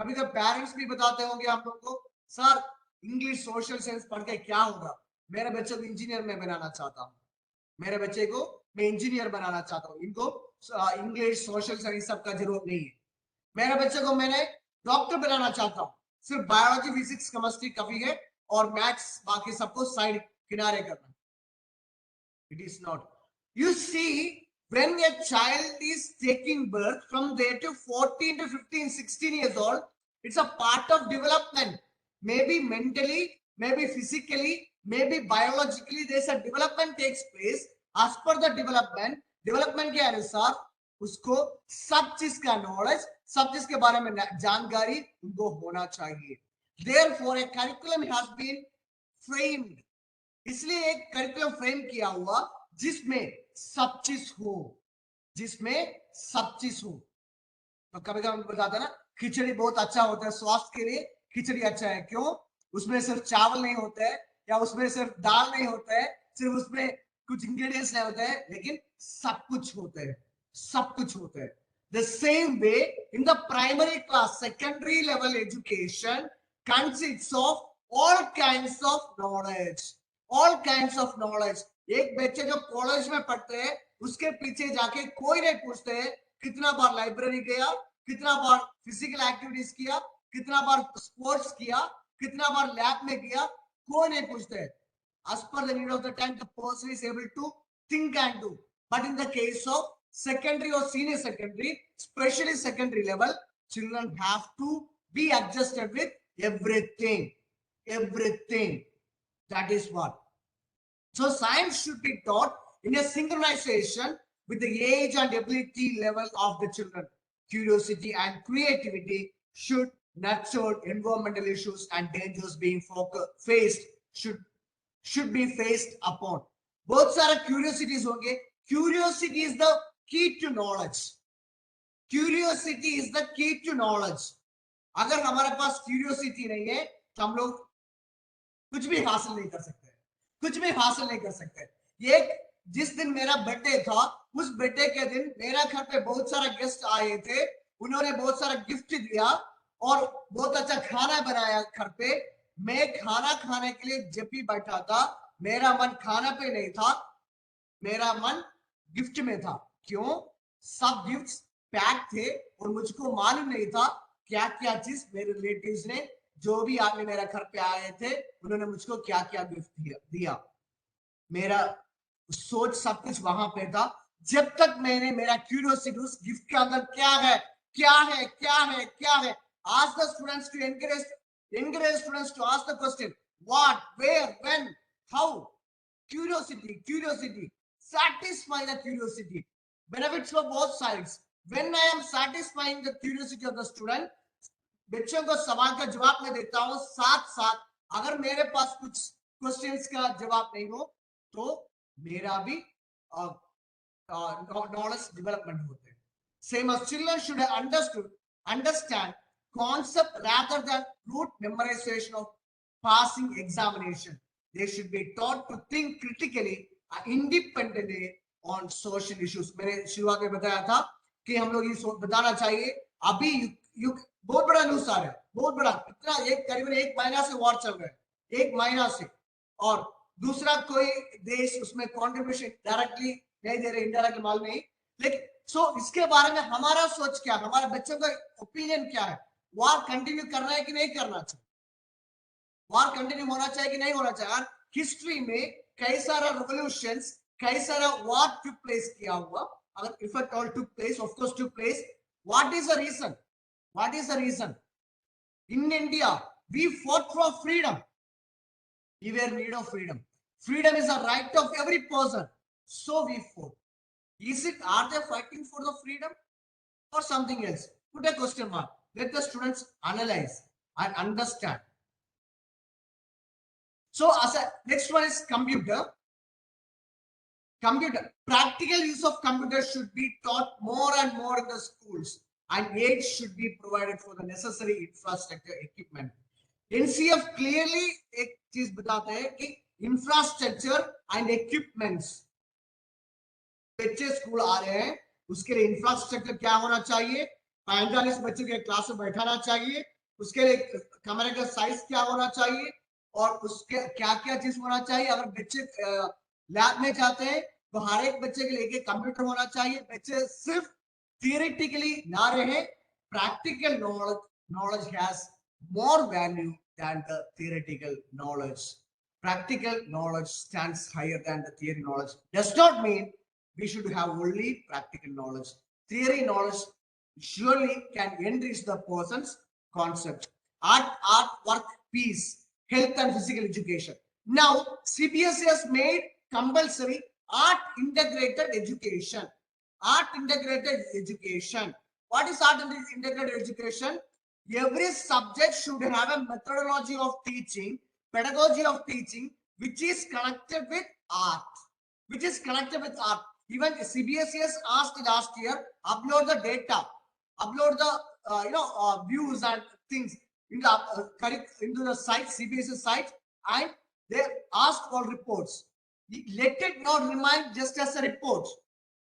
कभी कभी parents भी बताते होंगे आप लोग को, सर इंग्लिश सोशल साइंस पढ़ के क्या होगा, मेरे बच्चे को इंजीनियर में बनाना चाहता हूँ, मेरे बच्चे को मैं इंजीनियर बनाना चाहता हूँ, इनको इंग्लिश सोशल साइंस सबका जरूरत नहीं है, मेरे बच्चे को मैंने डॉक्टर बनाना चाहता हूँ, सिर्फ बायोलॉजी फिजिक्स केमिस्ट्री काफी है और मैथ्स बाकी सबको साइड किनारे करना. It is not. You see, when a child is taking birth from there to 14 to 15, 16 years old, it's a part of development. Maybe mentally, maybe physically, maybe biologically, there's a development takes place. As per the development के अनुसार उसको सब चीज का knowledge, सब चीज के बारे में जानकारी उनको होना चाहिए. Therefore, a curriculum has been framed. इसलिए एक करिकुलम फ्रेम किया हुआ जिसमें सब चीज हो, जिसमें सब चीज हो. तो कभी कभी बताते ना खिचड़ी बहुत अच्छा होता है, स्वास्थ्य के लिए खिचड़ी अच्छा है. क्यों? उसमें सिर्फ चावल नहीं होता है या उसमें सिर्फ दाल नहीं होता है, सिर्फ उसमें कुछ इंग्रेडिएंट्स नहीं होते हैं, लेकिन सब कुछ होता है, सब कुछ होता है. The same way in the primary class, secondary level education consists of all kinds of knowledge. All kinds of knowledge. एक बच्चे जो कॉलेज में पढ़ते हैं उसके पीछे जाके कोई नहीं पूछते है कितना बार लाइब्रेरी गया, कितना बार फिजिकल एक्टिविटीज किया, कितना बार स्पोर्ट्स किया, कितना बार लैब में किया, कोई नहीं पूछते है. As per the need of the time, the person is able to think and do. But in the case of secondary or senior secondary, especially secondary level, children have to be adjusted with everything. Everything. That is what. So science should be taught in a synchronization with the age and ability level of the children. Curiosity and creativity should nurture environmental issues and dangers being faced should be faced upon. बहुत सारा curiosities होंगे. Curiosity is the key to knowledge. Curiosity is the key to knowledge. अगर हमारे पास curiosity नहीं है तो हम लोग कुछ भी हासिल नहीं कर सकते, कुछ भी हासिल नहीं कर सकते. ये जिस दिन मेरा बर्थडे था, उस बर्थडे के दिन मेरा घर पे बहुत सारा गेस्ट आए थे, उन्होंने बहुत सारा गिफ्ट दिया और बहुत अच्छा खाना बनाया घर पे. मैं खाना खाने के लिए जब भी बैठा था, मेरा मन खाना पे नहीं था, मेरा मन गिफ्ट में था. क्यों? सब गिफ्ट्स पैक थे और मुझको मालूम नहीं था क्या क्या चीज मेरे रिलेटिव्स ने, जो भी आदमी मेरा घर पे आए थे, उन्होंने मुझको क्या क्या गिफ्ट दिया. मेरा सोच सब कुछ वहां पे था जब तक मैंने मेरा क्यूरियोसिटी उस गिफ्ट के अंदर क्या है, क्या है, क्या है, क्या है. Ask the students to encourage students to ask the question what, where, when, how. Curiosity. Satisfy the curiosity. Benefits for both sides. When I am satisfying the curiosity of the student, बच्चों को सवाल का जवाब मैं देता हूँ, साथ साथ अगर मेरे पास कुछ क्वेश्चंस का जवाब नहीं हो तो मेरा भी knowledge development होते हैं. Same as children should understand concept rather than rote memorization of passing examination. They should be taught to think critically and independently on social issues. मैंने शुरुआत में बताया था कि हम लोग ये बताना चाहिए. अभी युग बहुत बड़ा न्यूज आ रहा है, बहुत बड़ा, इतना एक करीबन 1 महीना से वॉर चल रहा है, 1 महीना से, और दूसरा कोई देश उसमें कंट्रीब्यूशन डायरेक्टली नहीं दे रहे, इनडायरेक्टली मालूम नहीं. लेकिन इसके बारे में हमारा सोच क्या, हमारे बच्चों का ओपिनियन क्या है? वॉर कंटिन्यू करना है कि नहीं करना चाहिए? वॉर कंटिन्यू होना चाहिए कि नहीं होना चाहिए? हिस्ट्री में कई सारा रेवोल्यूशंस, कई सारा वॉर टुक प्लेस किया हुआ. अगर if at all took place, of course took place. What is the reason? What is the reason? In India, we fought for freedom. We were in need of freedom. Freedom is a right of every person. So we fought. Are they fighting for the freedom or something else? Put a question mark. Let the students analyze and understand. So next one is computer. Practical use of computer should be taught more and more in the schools. And aid should be provided for the necessary infrastructure equipment. NCF clearly एक चीज बताते हैं कि infrastructure and equipments. बच्चे school आ रहे हैं, उसके लिए इंफ्रास्ट्रक्चर क्या होना चाहिए? 45 बच्चे के क्लास में बैठाना चाहिए, उसके लिए कमरे का साइज क्या होना चाहिए और उसके क्या क्या चीज होना चाहिए। अगर बच्चे लैब में जाते हैं तो हर एक बच्चे के लिए कंप्यूटर होना चाहिए। बच्चे सिर्फ थियरिटिकली ना रहे, practical knowledge has more value than the theoretical knowledge. Practical knowledge stands higher than the theory knowledge. Does not mean we should have only practical knowledge. Theory knowledge surely can enrich the person's concept. Art, work, peace, health and physical education. Now, CBSE has made compulsory art integrated education. Art integrated education. What is art integrated education? Every subject should have a methodology of teaching, pedagogy of teaching, which is connected with art. Which is connected with art. Even CBSE has asked last year, upload the data, upload the views and things into the site, CBSE site, and they asked for reports. Let it not remain just as a report.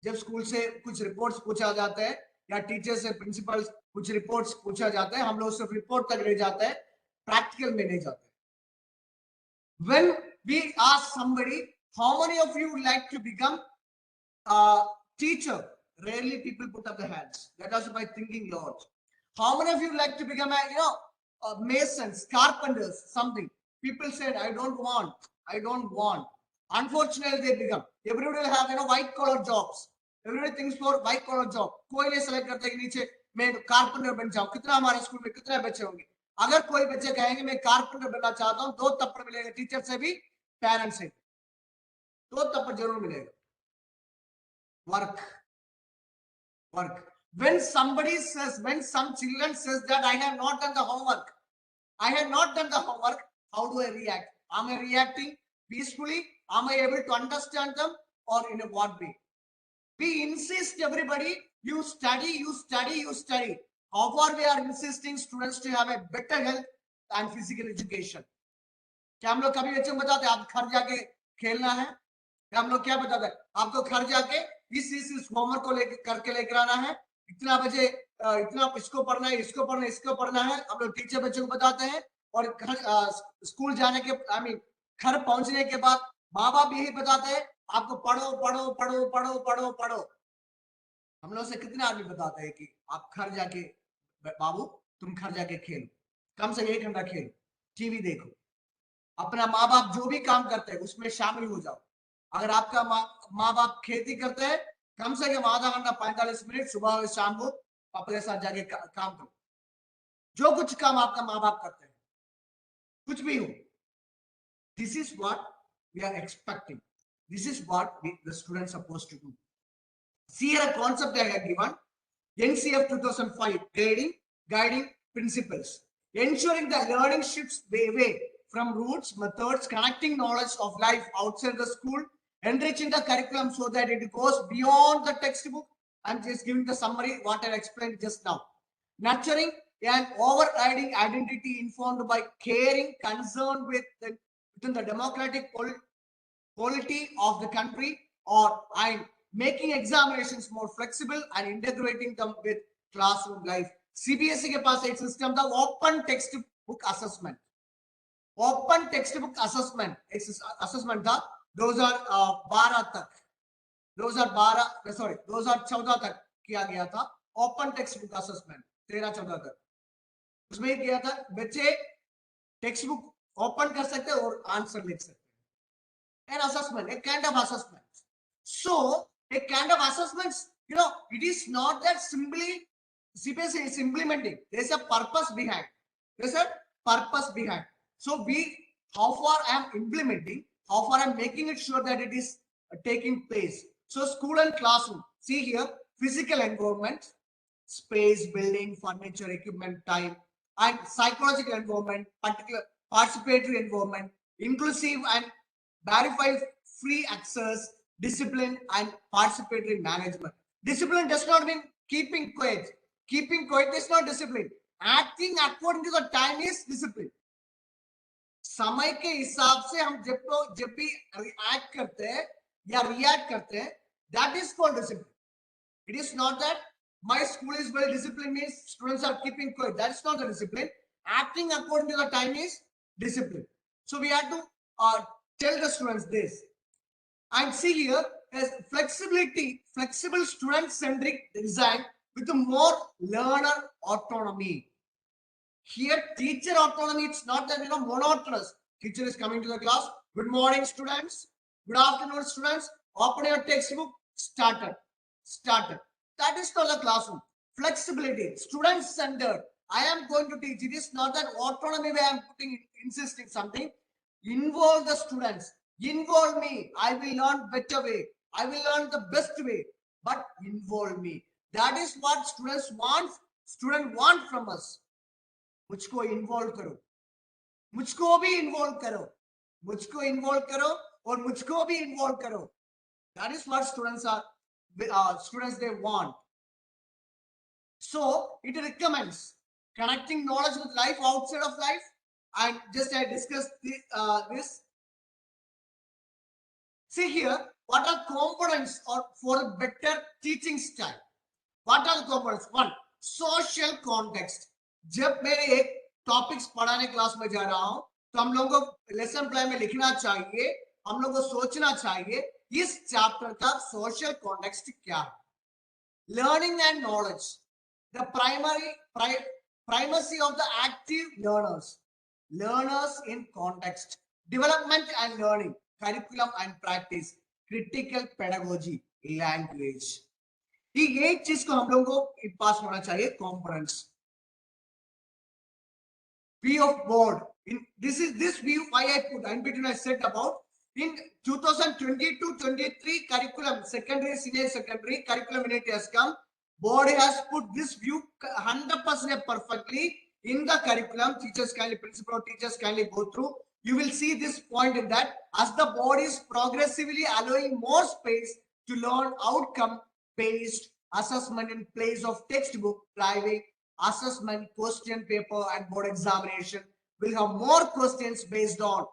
जब school से कुछ reports पूछा जाता है या teacher से principal कुछ reports पूछा जाता है, हम लोग सिर्फ रिपोर्ट तक रह जाता है, प्रैक्टिकल में नहीं जाते. When we ask somebody, how many of you would like to become a teacher? Rarely people put up their hands. That also by thinking large. How many of you like to become a masons, carpenters, something? People said, I don't want. Unfortunately, they become. Everybody will have white collar jobs. Everybody thinks for white collar job. कोई नहीं select करता कि नीचे मैं carpenter बन जाऊं. कितना हमारे स्कूल में कितने बच्चे होंगे? अगर कोई बच्चे कहेंगे मैं कारपेंटर बनना चाहता हूं, 2 थप्पड़ मिलेगा टीचर से भी, पेरेंट्स से. 2 थप्पड़ जरूर मिलेगा. Work. When somebody says, when some children says that I have not done the homework, how do I react? Am I reacting peacefully? Am I able to understand them, or in a what way? We insist everybody, you study. How far we are insisting students to have a better health and physical education? क्या हम लोग कभी बच्चों को बताते हैं आप घर जाके खेलना है? क्या हम लोग क्या बताते हैं आपको घर जाके इस होमवर्क को करके लेकर आना है, इतना बजे इतना इसको पढ़ना है. हम लोग टीचर बच्चों को बताते हैं और स्कूल जाने के घर पहुंचने के बाद माँ बाप यही बताते हैं आपको पढ़ो. हम लोग से कितने आदमी बताते हैं कि आप घर जाके बाबू तुम घर जाके खेलो, कम से 1 घंटा खेलो, टीवी देखो, अपना माँ बाप जो भी काम करते हैं उसमें शामिल हो जाओ. अगर आपका माँ बाप खेती करते हैं, कम से कम आधा घंटा 45 मिनट सुबह और शाम को अपने साथ जाके काम करो. जो कुछ काम आपका माँ बाप करते हैं, कुछ भी हो, this is what we are expecting. This is what the students are supposed to do. See here a concept I have given. NCF 2005 guiding principles. Ensuring the learning shifts away from roots, methods, connecting knowledge of life outside the school, enriching the curriculum so that it goes beyond the textbook. I'm just giving the summary what I explained just now. Nurturing an overriding identity informed by caring, concern within the democratic polity of the country, or making examinations more flexible and integrating them with classroom life. CBSE के पास एक system था open text book assessment. Open text book assessment था 2014 तक किया गया था. Open text book assessment 13-14 तक. उसमें किया था बच्चे टेक्स्ट बुक ओपन कर सकते हैं और आंसर लिख सकते हैं. An assessment, a kind of assessment. So a kind of assessments, it is not that simply CBSE is implementing. There's a purpose behind. So how far I am implementing, how far I am making it sure that it is taking place. So school and classroom. See here, physical environment, space, building, furniture, equipment, time, and psychological environment, particular participatory environment, inclusive and verified free access, discipline and participatory management. Discipline does not mean keeping quiet. Keeping quiet is not discipline. Acting according to the time is discipline. समय के हिसाब से हम जब भी act करते हैं या रिएक्ट करते हैं, that is called discipline. It is not that My school is well disciplined means students are keeping quiet. That's not the discipline. Acting according to the time is discipline. So we have to tell the students this. And see here as flexibility, flexible student-centric design with more learner autonomy. Here, teacher autonomy, it's not that monotonous. Teacher is coming to the class. Good morning, students. Good afternoon, students. Open your textbook. Started. That is not the classroom. Flexibility, student-centered. I am going to teach. It is not that autonomy where I am insisting something. Involve the students. Involve me. I will learn better way. I will learn the best way. But involve me. That is what students want. Students want from us. मुझको involve करो, मुझको भी involve करो, मुझको involve करो और मुझको भी इन्वॉल्व करो. That is what students they want. So it recommends connecting knowledge with life outside of life. And just I discussed this. See here, what are components for a better teaching style? What are the components? One, social context. जब मैं एक topics पढ़ाने class में जा रहा हूं तो हम लोगों को लेसन प्लान में लिखना चाहिए, हम लोगों को सोचना चाहिए इस चैप्टर का सोशल कॉन्टेक्स्ट क्या है. Learning and knowledge, the primacy of the active learners in context, development and learning, curriculum and practice, critical pedagogy, language. ये एक चीज को हम लोगों को पास होना चाहिए. Components view of board. This view why I put in between. I said about in 2022-23 curriculum, secondary, senior secondary curriculum unit has come. Board has put this view 100% perfectly in the curriculum. Teachers kindly, principal teachers kindly go through. You will see this point in that as the board is progressively allowing more space to learn outcome-based assessment in place of textbook driving. Assessment, question paper and board examination will have more questions based on,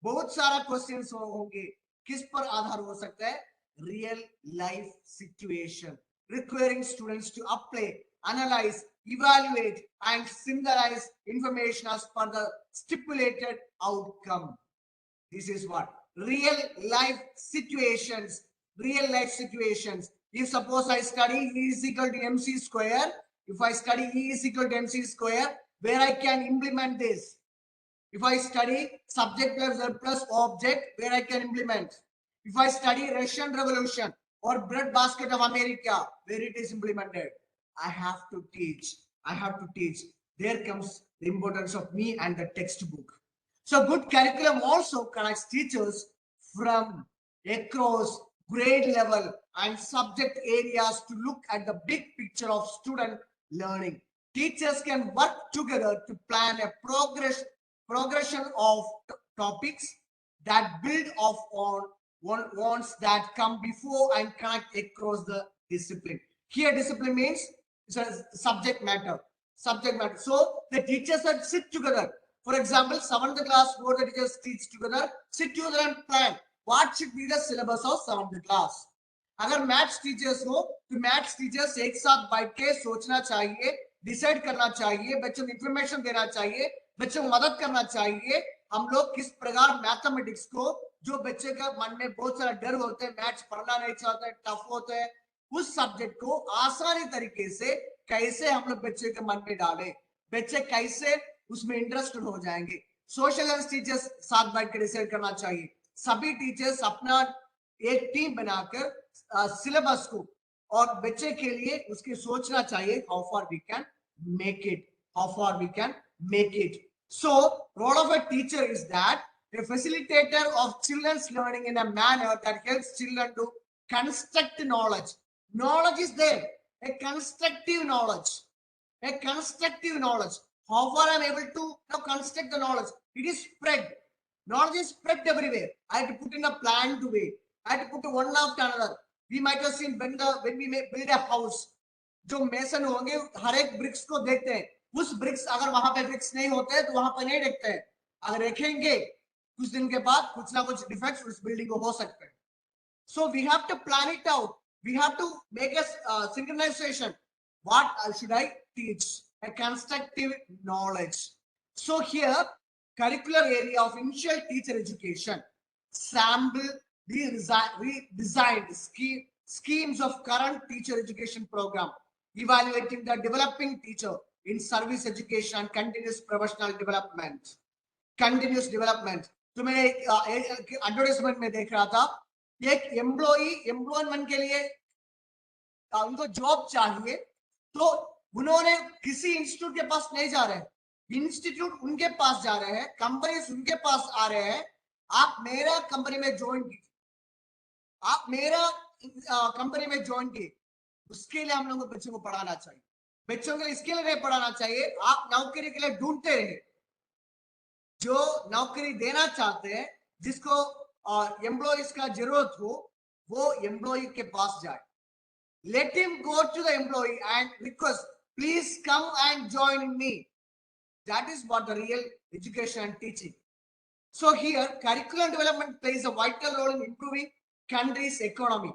बहुत सारा questions होंगे. किस पर आधार हो सकता है? Real life situation requiring students to apply, analyze, evaluate and synthesize information as per the stipulated outcome. This is what real life situations. If suppose I study E is equal to MC square, if I study E is equal to MC square, where I can implement this. If I study subject plus object, where I can implement. If I study Russian Revolution or bread basket of America, where it is implemented. I have to teach. There comes the importance of me and the textbook. So good curriculum also connects teachers from across grade level and subject areas to look at the big picture of student learning. Teachers can work together to plan a progression of topics that build off on ones that come before and connect across the discipline. Here discipline means it's a subject matter. So the teachers should sit together. For example, 7th class, both the teachers sit together and plan what should be the syllabus of 7th class. अगर maths teachers हो तो maths teachers एक साथ बैठ के सोचना चाहिए, decide करना चाहिए, बच्चों को इंफॉर्मेशन देना चाहिए, बच्चों को मदद करना चाहिए. हम लोग किस प्रकार मैथमेटिक्स को, जो बच्चे का मन में बहुत सारा डर होते हैं, मैथ्स पढ़ना नहीं चाहते, टफ होते हैं, उस सब्जेक्ट को आसानी तरीके से कैसे हम लोग बच्चे के मन में डालें, बच्चे कैसे उसमें इंटरेस्टेड हो जाएंगे. सोशल साइंस टीचर्स साथ बैठ के डिसाइड करना चाहिए. सभी टीचर्स अपना एक टीम बनाकर सिलेबस को और बच्चे के लिए उसके सोचना चाहिए. How far we can make it. So role of a teacher is that a facilitator of children's learning in a manner that helps children to construct knowledge. Knowledge is there, a constructive knowledge. How far I am able to construct the knowledge? It is spread. Knowledge is spread everywhere. I have to put in a planned way. I have to put one after another. We might have seen when we build a house, जो mason होंगे हर एक BRICS को देखते हैं. उस BRICS अगर वहां पे ब्रिक्स नहीं होते हैं तो वहां पे नहीं देखते हैं. अगर देखेंगे कुछ दिन के बाद कुछ ना कुछ डिफेक्ट्स उस बिल्डिंग को हो सकते हैं. So we have to plan it out. we have to make a synchronization. What should I teach? A constructive knowledge. So here, curricular area of initial teacher education, sample redesigned schemes of current teacher education program, evaluating the developing teacher in service education and continuous professional development. Continuous development. तो मैं advertisement में देख रहा था, एक employment के लिए उनको जॉब चाहिए, तो उन्होंने किसी इंस्टीट्यूट के पास नहीं जा रहे, इंस्टीट्यूट उनके पास जा रहे हैं, कंपनीज उनके पास आ रहे हैं, आप मेरा कंपनी में ज्वाइन कीजिए, आप मेरा कंपनी में ज्वाइन कीजिए। उसके लिए हम लोगों को बच्चों को पढ़ाना चाहिए, बच्चों के लिए इसके लिए नहीं पढ़ाना चाहिए, आप नौकरी के लिए ढूंढते रहे, जो नौकरी देना चाहते हैं, जिसको एम्प्लॉइज का जरूरत हो, वो एम्प्लॉय के पास जाए। Let him go to the employee and request, please come and join me. That is what the real education and teaching. So here, curriculum development plays a vital role in improving country's economy.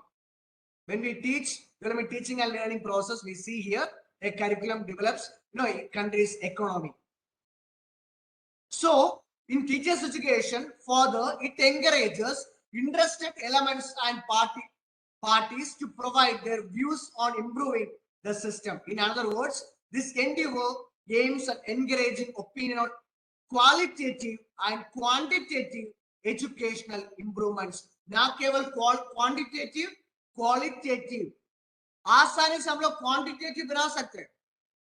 When we teach, during teaching and learning process, we see here a curriculum develops, a country's economy. So in teachers education, further, it encourages interested elements and parties to provide their views on improving the system. In other words, this endeavor aims at encouraging opinion on qualitative and quantitative educational improvements. ना केवल quantitative, qualitative. आसानी से हम लोग quantitative बना सकते हैं.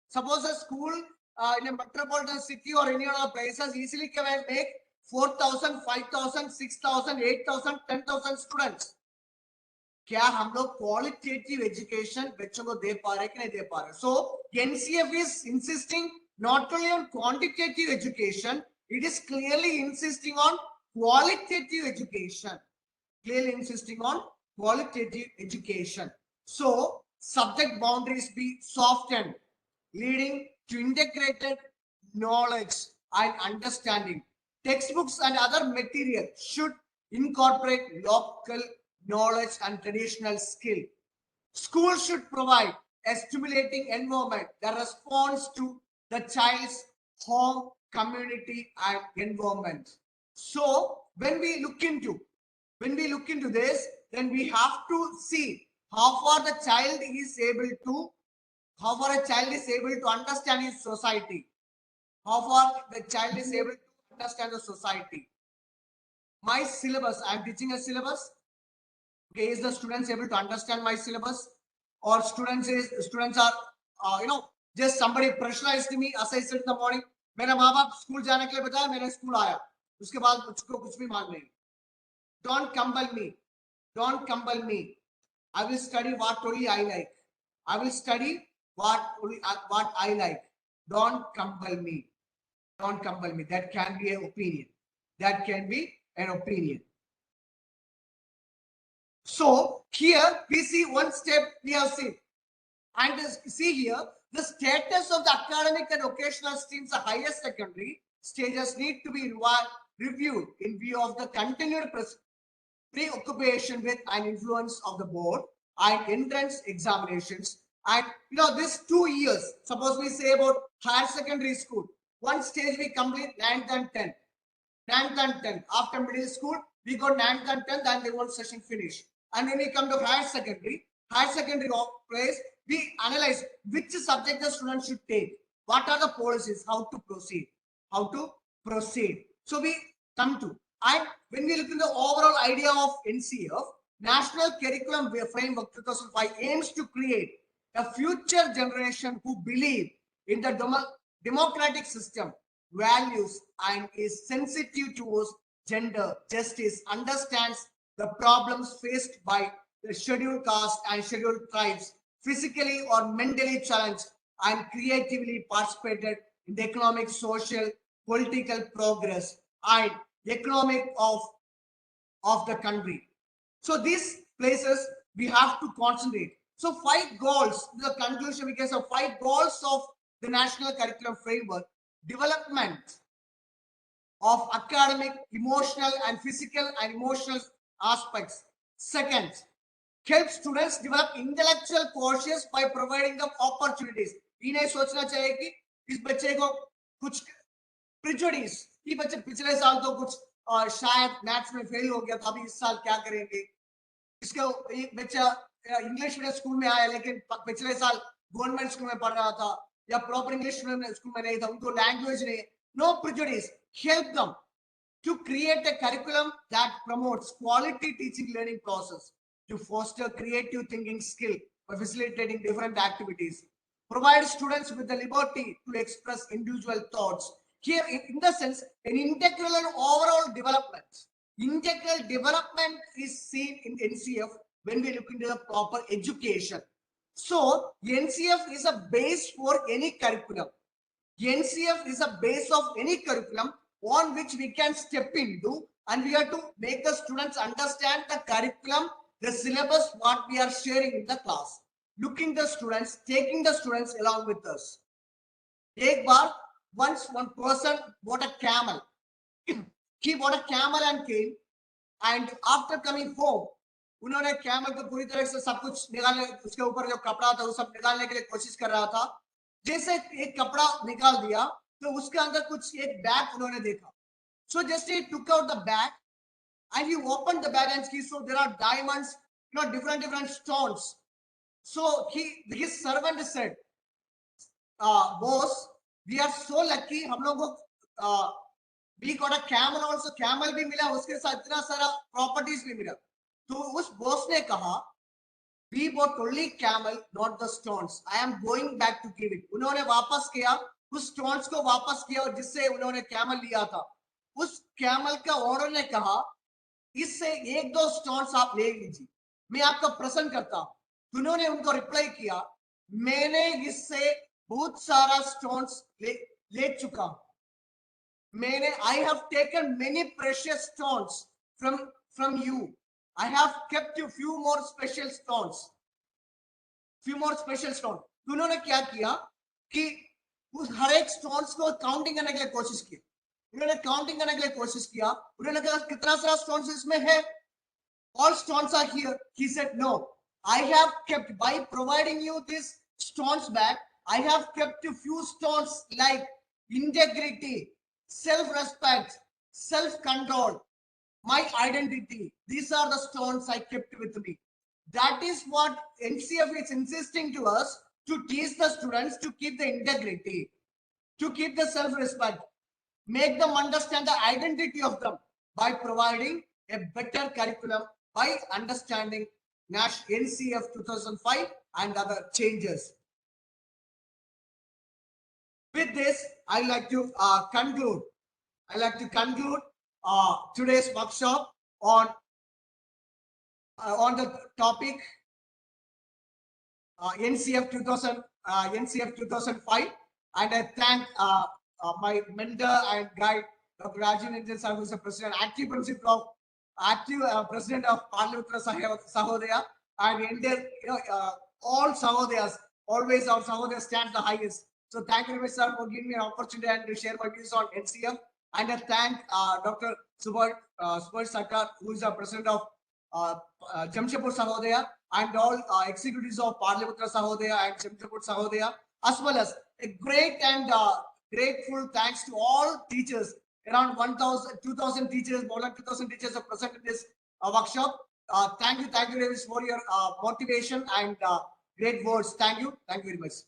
Suppose a school in a metropolitan city or any other places easily can make 4,000, 5,000, 6,000, 8,000, 10,000 students. क्या हम लोग क्वालिटेटिव एजुकेशन बच्चों को दे पा रहे कि नहीं दे पा रहे? So NCF is insisting not only on quantitative education, it is clearly insisting on qualitative education, clearly insisting on qualitative education. So subject boundaries be softened, leading to integrated knowledge and understanding. Textbooks and other material should incorporate local knowledge and traditional skill. Schools should provide a stimulating environment that responds to the child's home, community, and environment. So when we look into this, then we have to see how far a child is able to understand his society, how far the child is able to understand the society. My syllabus, I am teaching a syllabus. Okay, is the students able to understand my syllabus, or students are just somebody pressurized me as I said in the morning, मेरा माँ बाप school जाने के लिए बताया, मैंने school आया, उसके बाद मुझको कुछ भी मांग नहीं. Don't compel me, don't compel me. I will study what only I like. I will study what I like. Don't compel me, don't compel me. That can be an opinion, that can be an opinion. So here we see one step we have seen, and see here the status of the academic and vocational streams of higher secondary stages need to be reviewed in view of the continued preoccupation with and influence of the board and entrance examinations. And this 2 years, suppose we say about higher secondary school, one stage we complete 9th and 10th. 9th and 10th. After middle school, we got 9th and 10th, and the one session finished. And when we come to higher secondary place, we analyze which subject the student should take, what are the policies, how to proceed. So we come to, and when we look at the overall idea of NCF, National Curriculum Framework 2005 aims to create a future generation who believe in the democratic system, values, and is sensitive towards gender justice, understands the problems faced by the scheduled caste and scheduled tribes, physically or mentally challenged, and creatively participated in the economic, social, political progress and economic of the country. So these places we have to concentrate. So 5 goals, the conclusion we can say 5 goals of the National Curriculum Framework: development of academic, emotional, and physical and emotional aspects. Second, help students develop intellectual quotients by providing them opportunities. इन्हें सोचना चाहिए कि इस बच्चे को कुछ prejudice कि बच्चे पिछले साल तो कुछ शायद मैथ्स में फेल हो गया था, अभी इस साल क्या करेंगे। इसका एक बच्चा इंग्लिश मीडियम स्कूल में आया लेकिन पिछले साल गवर्नमेंट स्कूल में पढ़ रहा था या प्रॉपर इंग्लिश स्कूल में नहीं था, उनको लैंग्वेज नहीं। No prejudice, help them to create a curriculum that promotes quality teaching learning process, to foster creative thinking skill by facilitating different activities, provide students with the liberty to express individual thoughts. Here, in the sense, an integral and overall development. Integral development is seen in NCF when we look into the proper education. So, NCF is a base for any curriculum. NCF is a base of any curriculum on which we can step into, and we have to make the students understand the curriculum, the syllabus, what we are sharing in the class. Looking the students, taking the students along with us. Ek bar, once one person bought a camel. He bought a camel and came, and after coming home, उन्होंने camel को पूरी तरह से सब कुछ निकालने, उसके ऊपर जो कपड़ा था वो सब निकालने के लिए कोशिश कर रहा था। जैसे एक कपड़ा निकाल दिया तो उसके अंदर कुछ एक बैग उन्होंने देखा। So just he took out the bag and he opened the bag and he saw there are diamonds, different stones. So his servant said, boss, we are so lucky, हम लोगों को we got a camel also, camel भी मिला, उसके साथ इतना सारा properties भी मिला। तो उस बॉस ने कहा, we bought only camel, not the stones. I am going back to give it. उन्होंने वापस किया, उस stones को वापस किया और जिससे उन्होंने camel लिया था, उस camel का ओनर ने कहा, इससे एक दो stones आप ले लीजिए, मैं आपका प्रसन्न करता हूं। उन्होंने उनको रिप्लाई किया, मैंने इससे बहुत सारा stones ले चुका हूं। मैंने I have taken many precious stones from you. I have kept a few more special stones. तो उन्होंने क्या किया कि उस हर एक stones को काउंटिंग करने के लिए कोशिश की। उन्होंने काउंटिंग करने के लिए कोशिश किया। उन्होंने कहा कितना सारा stones इसमें है? All stones are here. He said no. I have kept, by providing you this stones back, I have kept a few stones like integrity, self-respect, self-control, my identity. These are the stones I kept with me. That is what NCF is insisting to us, to teach the students to keep the integrity, to keep the self-respect, make them understand the identity of them by providing a better curriculum, by understanding NCF 2005 and other changes. With this, I like to conclude. Today's workshop on the topic NCF 2005, and I thank my mentor and guide, Dr. Rajiv Nandan sir, who is the president, active president of Pataliputra Sahodaya, and entire, all Sahodayas. Always our Sahodaya stands the highest. So thank you very much, sir, for giving me an opportunity and to share my views on NCF. And I thank Dr. Subhash Sarkar, who is the president of Jamshedpur Sahodaya, and all executives of Pataliputra Sahodaya and Jamshedpur Sahodaya, as well as a great and grateful thanks to all teachers. Around 2,000 teachers, more than 2,000 teachers are present in this workshop. Thank you very much for your motivation and great words. Thank you very much.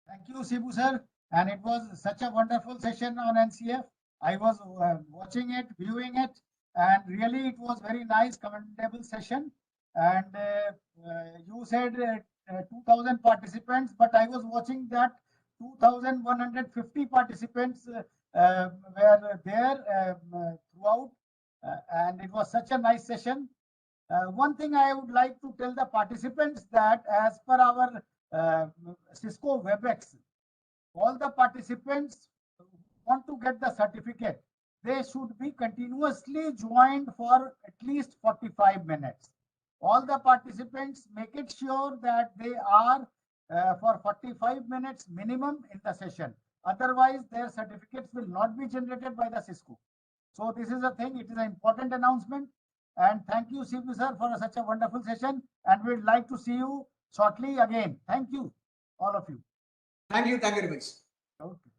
Thank you, Sibu sir. And it was such a wonderful session on NCF. I was watching it, viewing it, and really it was very nice, commendable session. And you said 2,000 participants, but I was watching that 2,150 participants were there throughout, and it was such a nice session. One thing I would like to tell the participants that as per our Cisco WebEx, all the participants want to get the certificate, they should be continuously joined for at least 45 minutes. All the participants, make it sure that they are for 45 minutes minimum in the session. Otherwise, their certificates will not be generated by the Cisco. So this is a thing, it is an important announcement. And thank you, CP sir, for such a wonderful session. And we'd like to see you shortly again. Thank you, all of you. Thank you very much. Okay.